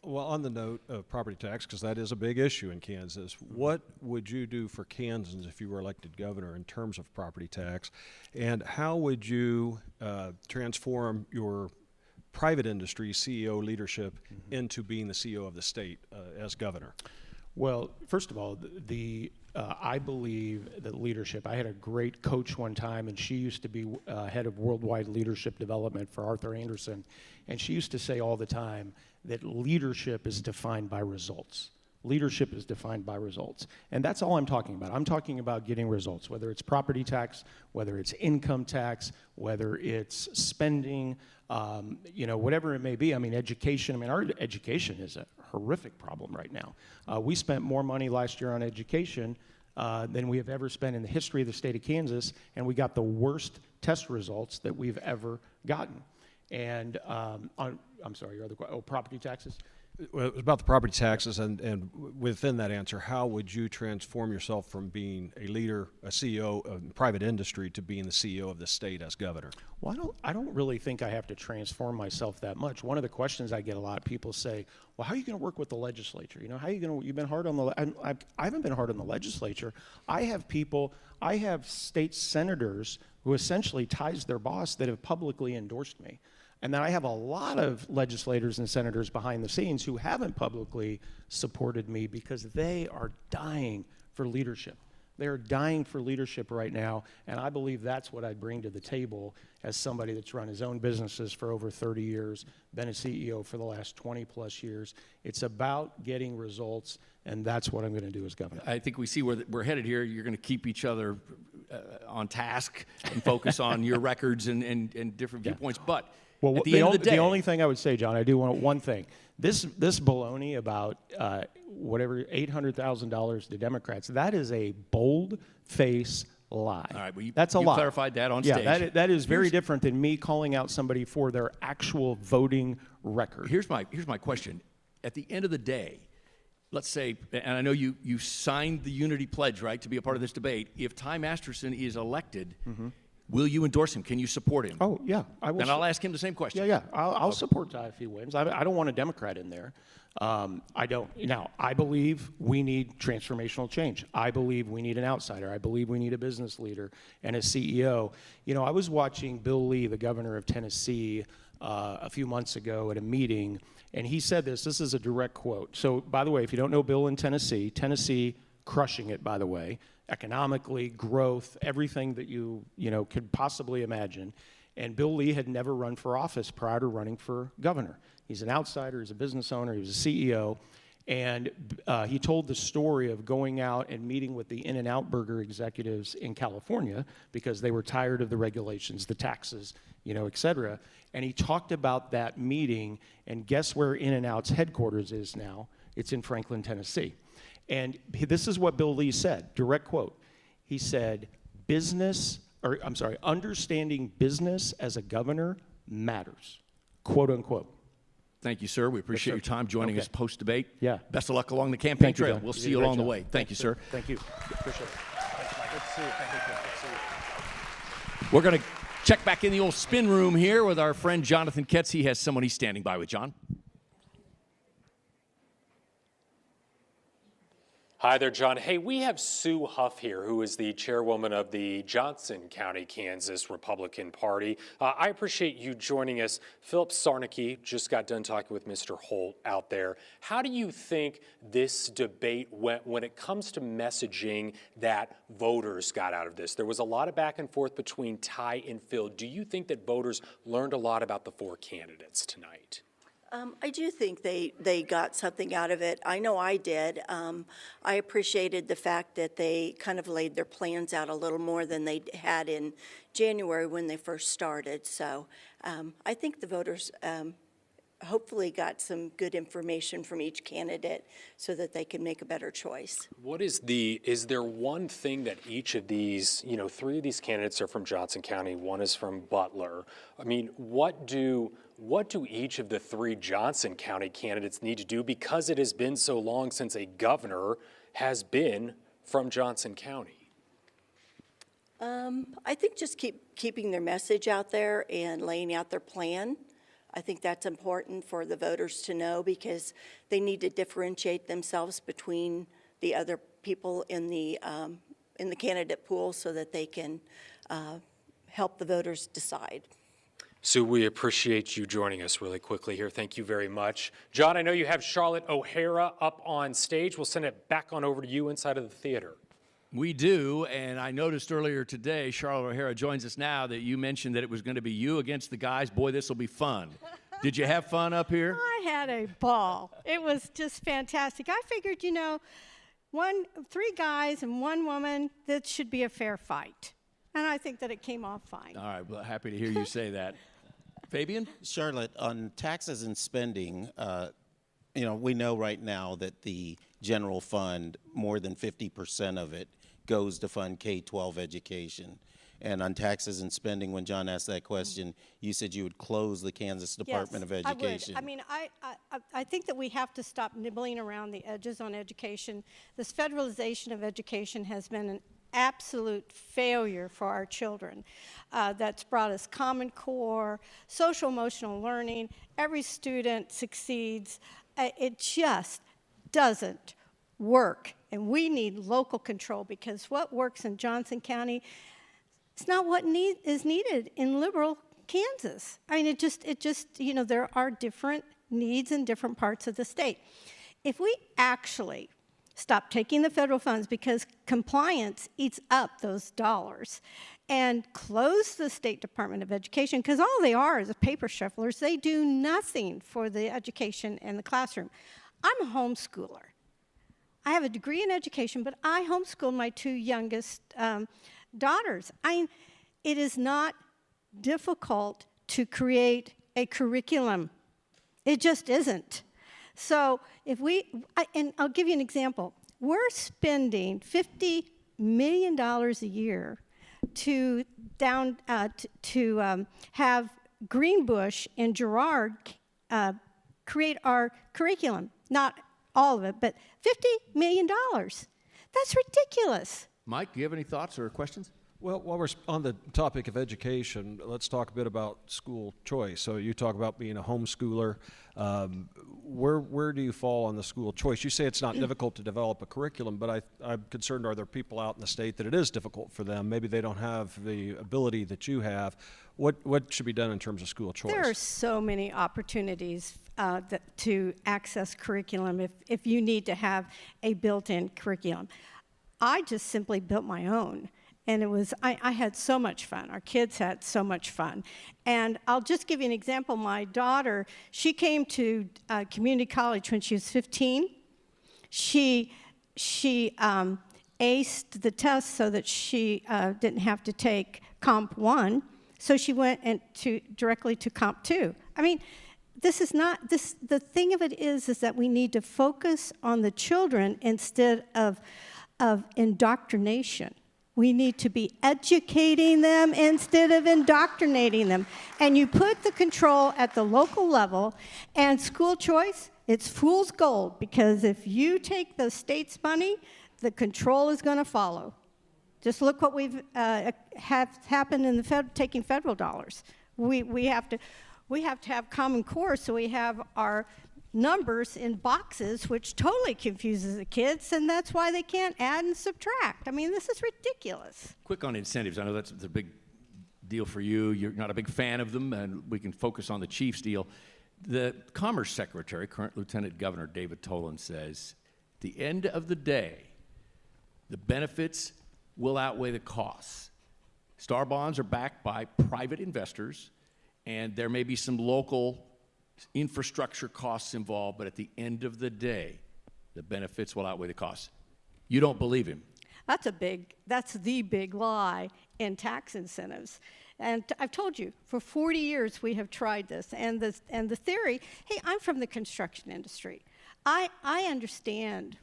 Well, on the note of property tax, because that is a big issue in Kansas, what would you do for Kansans if you were elected governor in terms of property tax? And how would you transform your private industry CEO leadership into being the CEO of the state as governor? Well, first of all, I believe that leadership, I had a great coach one time, and she used to be head of worldwide leadership development for Arthur Andersen, and she used to say all the time that leadership is defined by results. Leadership is defined by results. And that's all I'm talking about. I'm talking about getting results, whether it's property tax, whether it's income tax, whether it's spending, whatever it may be. I mean, education. I mean, our education is a horrific problem right now. We spent more money last year on education than we have ever spent in the history of the state of Kansas, and we got the worst test results that we've ever gotten. And I'm sorry, your other question. Oh, property taxes? Well, it was about the property taxes, and within that answer, how would you transform yourself from being a leader, a CEO of private industry, to being the CEO of the state as governor? Well, I don't really think I have to transform myself that much. One of the questions I get a lot, people say, well, how are you going to work with the legislature? You know, you've been hard on I haven't been hard on the legislature. I have state senators who essentially ties their boss that have publicly endorsed me. And then I have a lot of legislators and senators behind the scenes who haven't publicly supported me because they are dying for leadership. They are dying for leadership right now, and I believe that's what I'd bring to the table as somebody that's run his own businesses for over 30 years, been a CEO for the last 20 plus years. It's about getting results, and that's what I'm going to do as governor. I think we see where we're headed here. You're going to keep each other on task and focus on your records and different viewpoints. But at the end of the day, the only thing I would say, John, I do want one thing. This baloney about whatever $800,000 to Democrats, that is a bold-face lie. All right, well, that's a you lie. clarified that on stage. stage. That is very different than me calling out somebody for their actual voting record. Here's my question. At the end of the day, let's say, and I know you signed the unity pledge, right, to be a part of this debate. If Ty Masterson is elected, will you endorse him? Can you support him? Oh, yeah. I will. And I'll ask him the same question. Yeah. I'll support Ty if he wins. I don't want a Democrat in there. I don't. Now, I believe we need transformational change. I believe we need an outsider. I believe we need a business leader and a CEO. I was watching Bill Lee, the governor of Tennessee, a few months ago at a meeting, and he said this. This is a direct quote. So, by the way, if you don't know Bill in Tennessee crushing it, by the way, economically, growth, everything that you could possibly imagine. And Bill Lee had never run for office prior to running for governor. He's an outsider, he's a business owner, he was a CEO, and he told the story of going out and meeting with the In-N-Out Burger executives in California because they were tired of the regulations, the taxes, et cetera. And he talked about that meeting, and guess where In-N-Out's headquarters is now? It's in Franklin, Tennessee. And this is what Bill Lee said, direct quote. He said, understanding business as a governor matters, quote unquote. Thank you, sir. We appreciate your time joining us post-debate. Yeah. Best of luck along the campaign Thank you, trail. John. We'll You see did you a great along the job. way. Thank you, sir. Thank you. Appreciate it. Thanks, Mike. Good to see you. Good to see you. We're going to check back in the old spin room here with our friend Jonathan Ketz. He has someone he's standing by with. John? Hi there, John. Hey, we have Sue Huff here, who is the chairwoman of the Johnson County, Kansas Republican Party. I appreciate you joining us. Philip Sarnicki just got done talking with Mr. Holt out there. How do you think this debate went when it comes to messaging that voters got out of this? There was a lot of back and forth between Ty and Phil. Do you think that voters learned a lot about the four candidates tonight? I do think they got something out of it. I know I did. I appreciated the fact that they kind of laid their plans out a little more than they had in January when they first started. So I think the voters hopefully got some good information from each candidate so that they can make a better choice. Is there one thing that each of these, three of these candidates are from Johnson County, one is from Butler. I mean, what do each of the three Johnson County candidates need to do, because it has been so long since a governor has been from Johnson County? I think just keeping their message out there and laying out their plan. I think that's important for the voters to know, because they need to differentiate themselves between the other people in the candidate pool so that they can help the voters decide. Sue, we appreciate you joining us really quickly here. Thank you very much. John, I know you have Charlotte O'Hara up on stage. We'll send it back on over to you inside of the theater. We do, and I noticed earlier today, Charlotte O'Hara joins us now, that you mentioned that it was going to be you against the guys. Boy, this will be fun. Did you have fun up here? I had a ball. It was just fantastic. I figured, 3 guys and 1 woman, that should be a fair fight. And I think that it came off fine. All right, well, happy to hear you say that. Fabian? Charlotte, on taxes and spending, we know right now that the general fund, more than 50% of it goes to fund K-12 education. And on taxes and spending, when John asked that question, you said you would close the Kansas Department of Education. I would. I mean, I think that we have to stop nibbling around the edges on education. This federalization of education has been an absolute failure for our children. That's brought us Common Core, social emotional learning. Every student succeeds. It just doesn't work. And we need local control, because what works in Johnson County, it's not what is needed in liberal Kansas. I mean, it just, there are different needs in different parts of the state. If we actually stop taking the federal funds because compliance eats up those dollars, and close the State Department of Education, because all they are is paper shufflers. They do nothing for the education in the classroom. I'm a homeschooler. I have a degree in education, but I homeschool my 2 youngest daughters. It is not difficult to create a curriculum. It just isn't. So and I'll give you an example. We're spending $50 million a year to have Greenbush and Girard create our curriculum. Not all of it, but $50 million. That's ridiculous. Mike, do you have any thoughts or questions? Well, while we're on the topic of education, let's talk a bit about school choice. So you talk about being a homeschooler. Where do you fall on the school choice? You say it's not difficult to develop a curriculum, but I'm concerned, are there people out in the state that it is difficult for them? Maybe they don't have the ability that you have. What should be done in terms of school choice? There are so many opportunities to access curriculum if you need to have a built-in curriculum. I just simply built my own. And I had so much fun. Our kids had so much fun. And I'll just give you an example. My daughter, she came to community college when she was 15. She aced the test so that she didn't have to take Comp 1. So she went directly to Comp 2. I mean, the thing of it is that we need to focus on the children instead of indoctrination. We need to be educating them instead of indoctrinating them. And you put the control at the local level, and school choice, it's fool's gold, because if you take the state's money, the control is going to follow. Just look what we've have happened in taking federal dollars. We have to have Common Core, so we have our numbers in boxes, which totally confuses the kids, and that's why they can't add and subtract. I mean, this is ridiculous. Quick on incentives. I know that's a big deal for you. You're not a big fan of them, and we can focus on the Chiefs deal. The Commerce Secretary, current Lieutenant Governor David Tolan, says, at the end of the day, the benefits will outweigh the costs. Star bonds are backed by private investors, and there may be some local infrastructure costs involved, but at the end of the day, the benefits will outweigh the costs. You don't believe him. That's the big lie in tax incentives. And I've told you, for 40 years we have tried this. And the theory, hey, I'm from the construction industry. I understand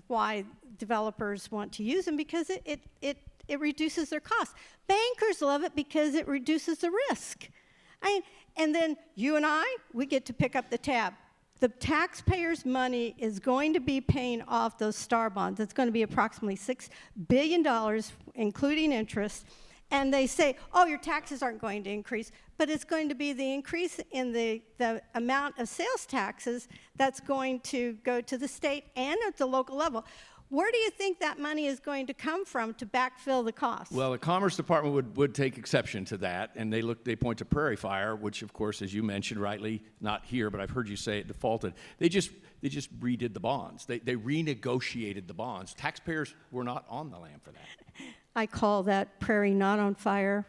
why developers want to use them, because it reduces their costs. Bankers love it because it reduces the risk. And then you and we get to pick up the tab. The taxpayers' money is going to be paying off those star bonds. It's going to be approximately $6 billion, including interest. And they say, oh, your taxes aren't going to increase, but it's going to be the increase in the amount of sales taxes that's going to go to the state and at the local level. Where do you think that money is going to come from to backfill the costs? Well, the Commerce Department would take exception to that, and they point to Prairie Fire, which, of course, as you mentioned rightly, not here, but I've heard you say it defaulted. They just redid the bonds. They renegotiated the bonds. Taxpayers were not on the lam for that. I call that Prairie not on fire.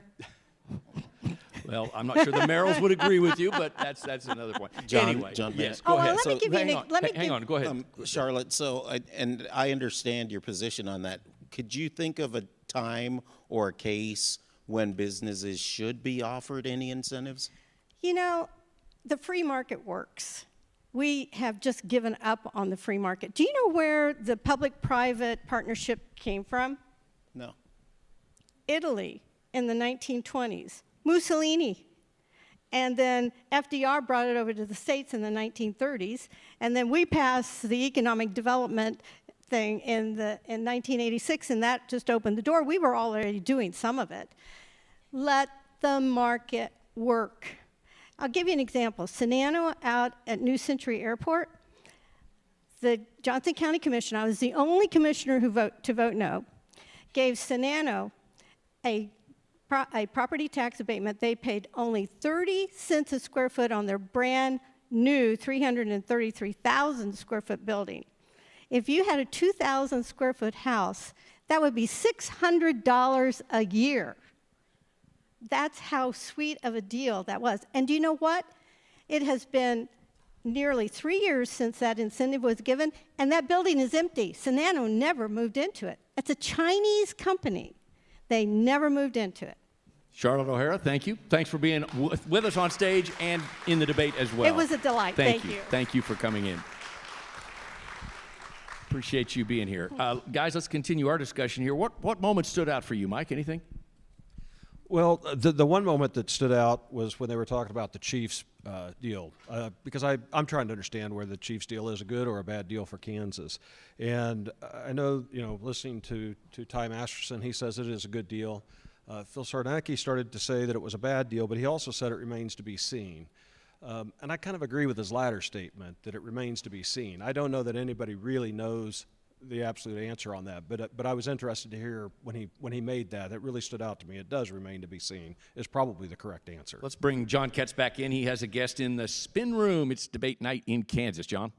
Well, I'm not sure the Merrills would agree with you, but that's another point. John, Yes, go ahead. Hang on, go ahead. Charlotte, and I understand your position on that. Could you think of a time or a case when businesses should be offered any incentives? You know, the free market works. We have just given up on the free market. Do you know where the public-private partnership came from? No. Italy in the 1920s. Mussolini. And then FDR brought it over to the States in the 1930s. And then we passed the economic development thing in 1986, and that just opened the door. We were already doing some of it. Let the market work. I'll give you an example. Sonano out at New Century Airport, the Johnson County Commission, I was the only commissioner who voted no, gave Sonano a property tax abatement. They paid only 30 cents a square foot on their brand new 333,000 square foot building. If you had a 2,000 square foot house, that would be $600 a year. That's how sweet of a deal that was. And do you know what? It has been nearly 3 years since that incentive was given, and that building is empty. Sonano never moved into it. It's a Chinese company. They never moved into it. Charlotte O'Hara, thank you. Thanks for being with us on stage and in the debate as well. It was a delight. Thank you. Thank you for coming in. Appreciate you being here. Guys, let's continue our discussion here. What moment stood out for you, Mike? Anything? Well, the one moment that stood out was when they were talking about the Chiefs deal, because I'm trying to understand whether the Chiefs deal is a good or a bad deal for Kansas. And I know, listening to Ty Masterson, he says it is a good deal. Phil Sarnacki started to say that it was a bad deal, but he also said it remains to be seen. And I kind of agree with his latter statement, that it remains to be seen. I don't know that anybody really knows the absolute answer on that, but I was interested to hear when he made that. It really stood out to me. It does remain to be seen is probably the correct answer. Let's bring John Ketz back in. He has a guest in the spin room. It's debate night in Kansas. John?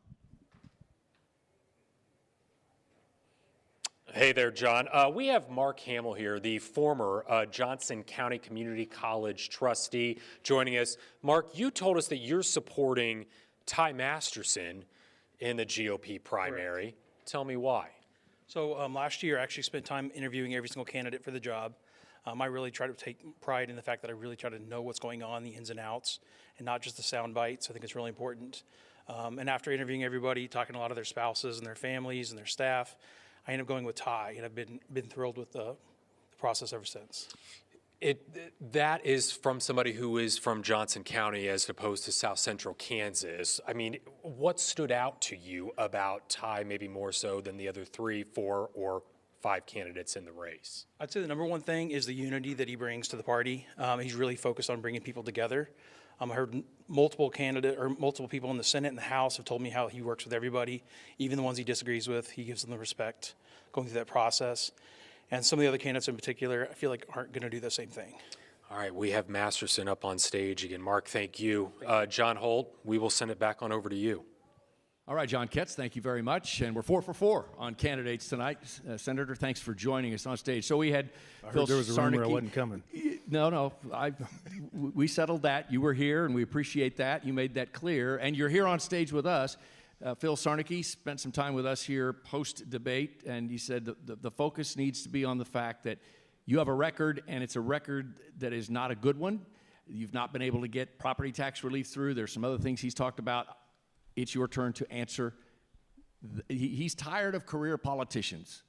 Hey there, John. We have Mark Hamill here, the former Johnson County Community College trustee, joining us. Mark, you told us that you're supporting Ty Masterson in the GOP primary. Correct. Tell me why. So last year, I actually spent time interviewing every single candidate for the job. I really try to take pride in the fact that I really try to know what's going on, the ins and outs, and not just the sound bites. I think it's really important. And after interviewing everybody, talking to a lot of their spouses and their families and their staff, I ended up going with Ty, and I've been thrilled with the process ever since. That is from somebody who is from Johnson County as opposed to South Central Kansas. I mean, what stood out to you about Ty, maybe more so than the other 3, 4, or 5 candidates in the race? I'd say the number one thing is the unity that he brings to the party. He's really focused on bringing people together. I heard multiple people in the Senate and the House have told me how he works with everybody, even the ones he disagrees with. He gives them the respect going through that process. And some of the other candidates in particular, I feel like aren't going to do the same thing. All right, we have Masterson up on stage again. Mark, thank you. John Holt, we will send it back on over to you. All right, John Ketz, thank you very much. And we're 4 for 4 on candidates tonight. Senator, thanks for joining us on stage. So we had Phil there was a rumor I Sarnacki. wasn't coming. No, we settled that. You were here, and we appreciate that. You made that clear. And you're here on stage with us. Phil Sarnacki spent some time with us here post-debate, and he said the focus needs to be on the fact that you have a record, and it's a record that is not a good one. You've not been able to get property tax relief through. There's some other things he's talked about. It's your turn to answer. He's tired of career politicians.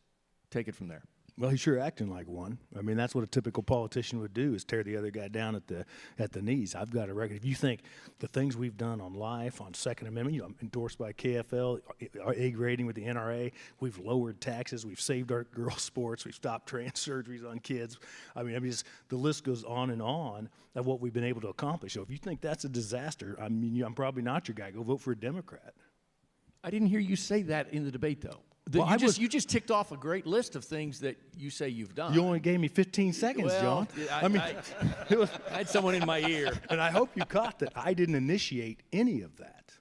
Take it from there. Well, he's sure acting like one. I mean, that's what a typical politician would do, is tear the other guy down at the knees. I've got a record. If you think the things we've done on life, on Second Amendment, I'm endorsed by KFL, our A grading with the NRA, we've lowered taxes, we've saved our girls' sports, we've stopped trans surgeries on kids. I mean, the list goes on and on of what we've been able to accomplish. So if you think that's a disaster, I mean, I'm probably not your guy. Go vote for a Democrat. I didn't hear you say that in the debate, though. Well, you just ticked off a great list of things that you say you've done. You only gave me 15 seconds, well, John. I had someone in my ear. And I hope you caught that I didn't initiate any of that.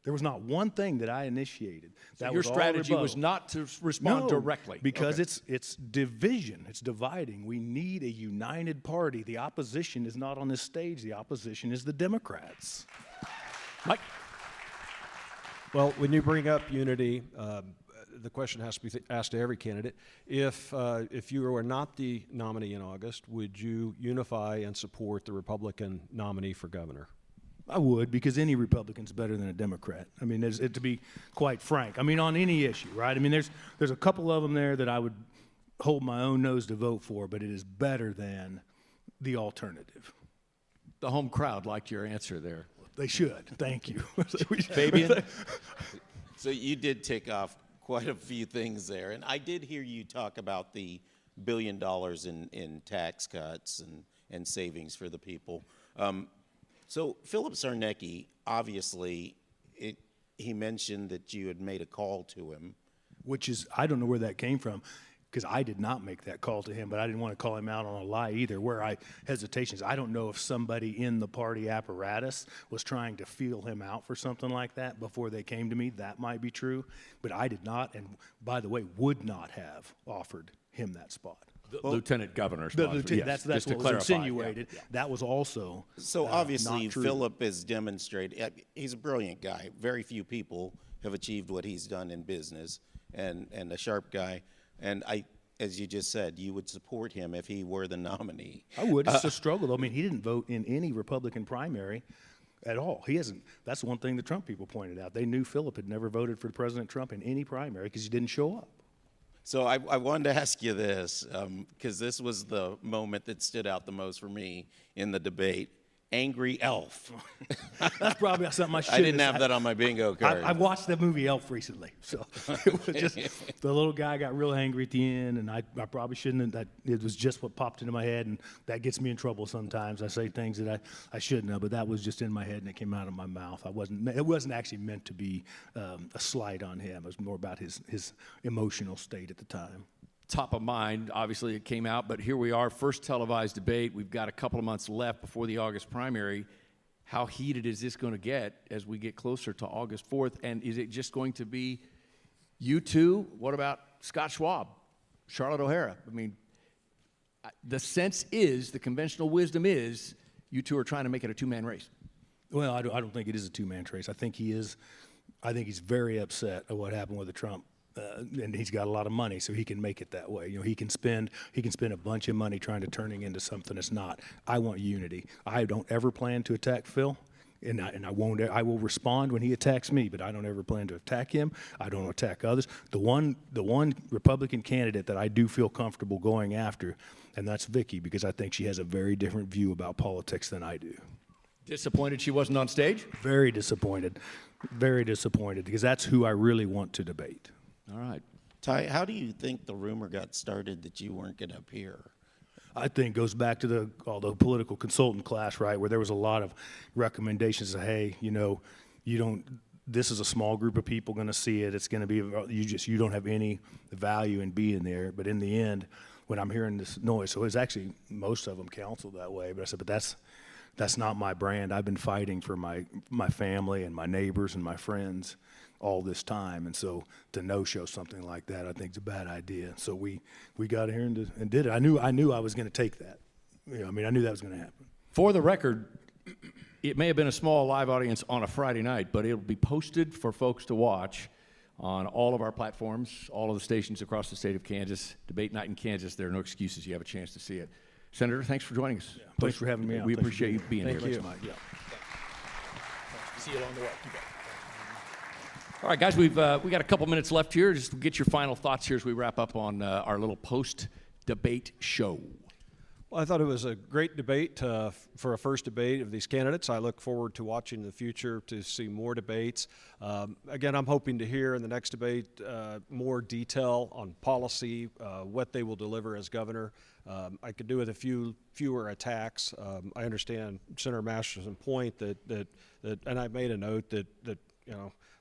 There was not one thing that I initiated. So that your was all strategy rebuttal. was not to respond directly. Because it's division. It's dividing. We need a united party. The opposition is not on this stage. The opposition is the Democrats. Mike? Well, when you bring up unity, the question has to be asked to every candidate. If you were not the nominee in August, would you unify and support the Republican nominee for governor? I would, because any Republican's better than a Democrat. I mean, to be quite frank. I mean, on any issue, right? I mean, there's a couple of them there that I would hold my own nose to vote for, but it is better than the alternative. The home crowd liked your answer there. They should. Thank you. Fabian? So you did tick off quite a few things there. And I did hear you talk about the $1 billion in tax cuts and savings for the people. So Philip Sarnacki, obviously, he mentioned that you had made a call to him. Which is, I don't know where that came from. because I did not make that call to him, but I didn't want to call him out on a lie either. Where I hesitations, I don't know if somebody in the party apparatus was trying to feel him out for something like that before they came to me. That might be true, but I did not, and by the way, would not have offered him that spot. Lieutenant Governor. That's what was insinuated. Yeah. That was also so obviously not true. Philip has demonstrated he's a brilliant guy. Very few people have achieved what he's done in business, and a sharp guy. And as you just said, you would support him if he were the nominee. I would. It's a struggle. I mean, he didn't vote in any Republican primary at all. He hasn't. That's one thing the Trump people pointed out. They knew Philip had never voted for President Trump in any primary because he didn't show up. So I wanted to ask you this, because this was the moment that stood out the most for me in the debate. Angry Elf. That's probably something I should. I didn't have that on my bingo card. I watched the movie Elf recently, so it was just the little guy got real angry at the end, and I probably shouldn't have. It was just what popped into my head, and that gets me in trouble sometimes. I say things that I shouldn't have, but that was just in my head, and it came out of my mouth. It wasn't actually meant to be a slight on him. It was more about his emotional state at the time. Top of mind, obviously it came out, but here we are, first televised debate. We've got a couple of months left before the August primary. How heated is this going to get as we get closer to August 4th? And is it just going to be you two? What about Scott Schwab, Charlotte O'Hara? I mean, the sense is, the conventional wisdom is, you two are trying to make it a two-man race. Well, I don't think it is a two-man race. I think he's very upset at what happened with the Trump. And he's got a lot of money, so he can make it that way. You know, he can spend a bunch of money trying to turn it into something it's not. I want unity. I don't ever plan to attack Phil, and I won't. I will respond when he attacks me, but I don't ever plan to attack him. I don't attack others. The one Republican candidate that I do feel comfortable going after, and that's Vicky, because I think she has a very different view about politics than I do. Disappointed she wasn't on stage? Very disappointed, because that's who I really want to debate. All right. Ty, how do you think the rumor got started that you weren't going to appear? I think it goes back to the political consultant class, right, where there was a lot of recommendations of, hey, this is a small group of people going to see it. It's going to be, you don't have any value in being there. But in the end, when I'm hearing this noise, so it's actually most of them counseled that way. But I said, but that's not my brand. I've been fighting for my family and my neighbors and my friends all this time, and so to no-show something like that, I think is a bad idea. So we got here and did it. I knew I was going to take that. I knew that was going to happen. For the record, it may have been a small live audience on a Friday night, but it'll be posted for folks to watch on all of our platforms, all of the stations across the state of Kansas. Debate night in Kansas. There are no excuses. You have a chance to see it. Senator, thanks for joining us. Yeah, thanks for having me out. We appreciate you being here. Thank you. Yeah. See you along the way. All right, guys, we got a couple minutes left here. Just get your final thoughts here as we wrap up on our little post-debate show. Well, I thought it was a great debate for a first debate of these candidates. I look forward to watching in the future to see more debates. Again, I'm hoping to hear in the next debate more detail on policy, what they will deliver as governor. I could do with fewer attacks. I understand Senator Masterson's point that and I made a note that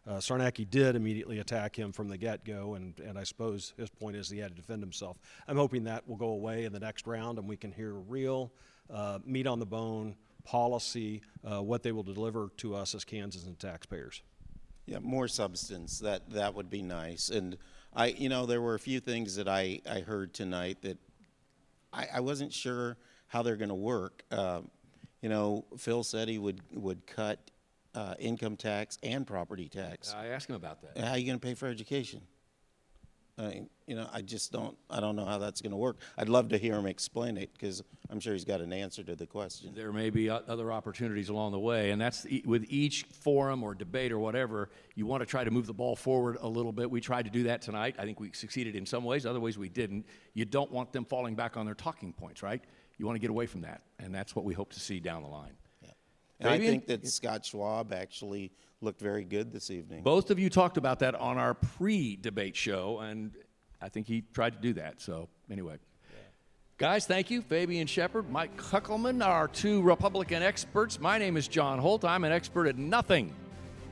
Sarnacki did immediately attack him from the get-go, and I suppose his point is he had to defend himself. I'm hoping that will go away in the next round, and we can hear real meat on the bone policy, what they will deliver to us as Kansas and taxpayers. Yeah, more substance. That would be nice. And there were a few things that I heard tonight that I wasn't sure how they're going to work. Phil said he would cut income tax and property tax. I asked him about that. How are you going to pay for education? I don't know how that's going to work. I'd love to hear him explain it, because I'm sure he's got an answer to the question. There may be other opportunities along the way, and that's with each forum or debate or whatever, you want to try to move the ball forward a little bit. We tried to do that tonight. I think we succeeded in some ways. Other ways we didn't. You don't want them falling back on their talking points, right? You want to get away from that, and that's what we hope to see down the line. And I think that Scott Schwab actually looked very good this evening. Both of you talked about that on our pre-debate show, and I think he tried to do that. So anyway, guys, thank you. Fabian Shepard, Mike Huckelman, our two Republican experts. My name is John Holt. I'm an expert at nothing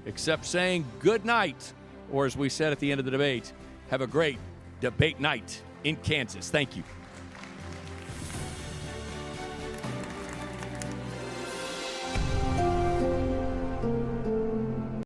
except saying good night, or as we said at the end of the debate, have a great debate night in Kansas. Thank you.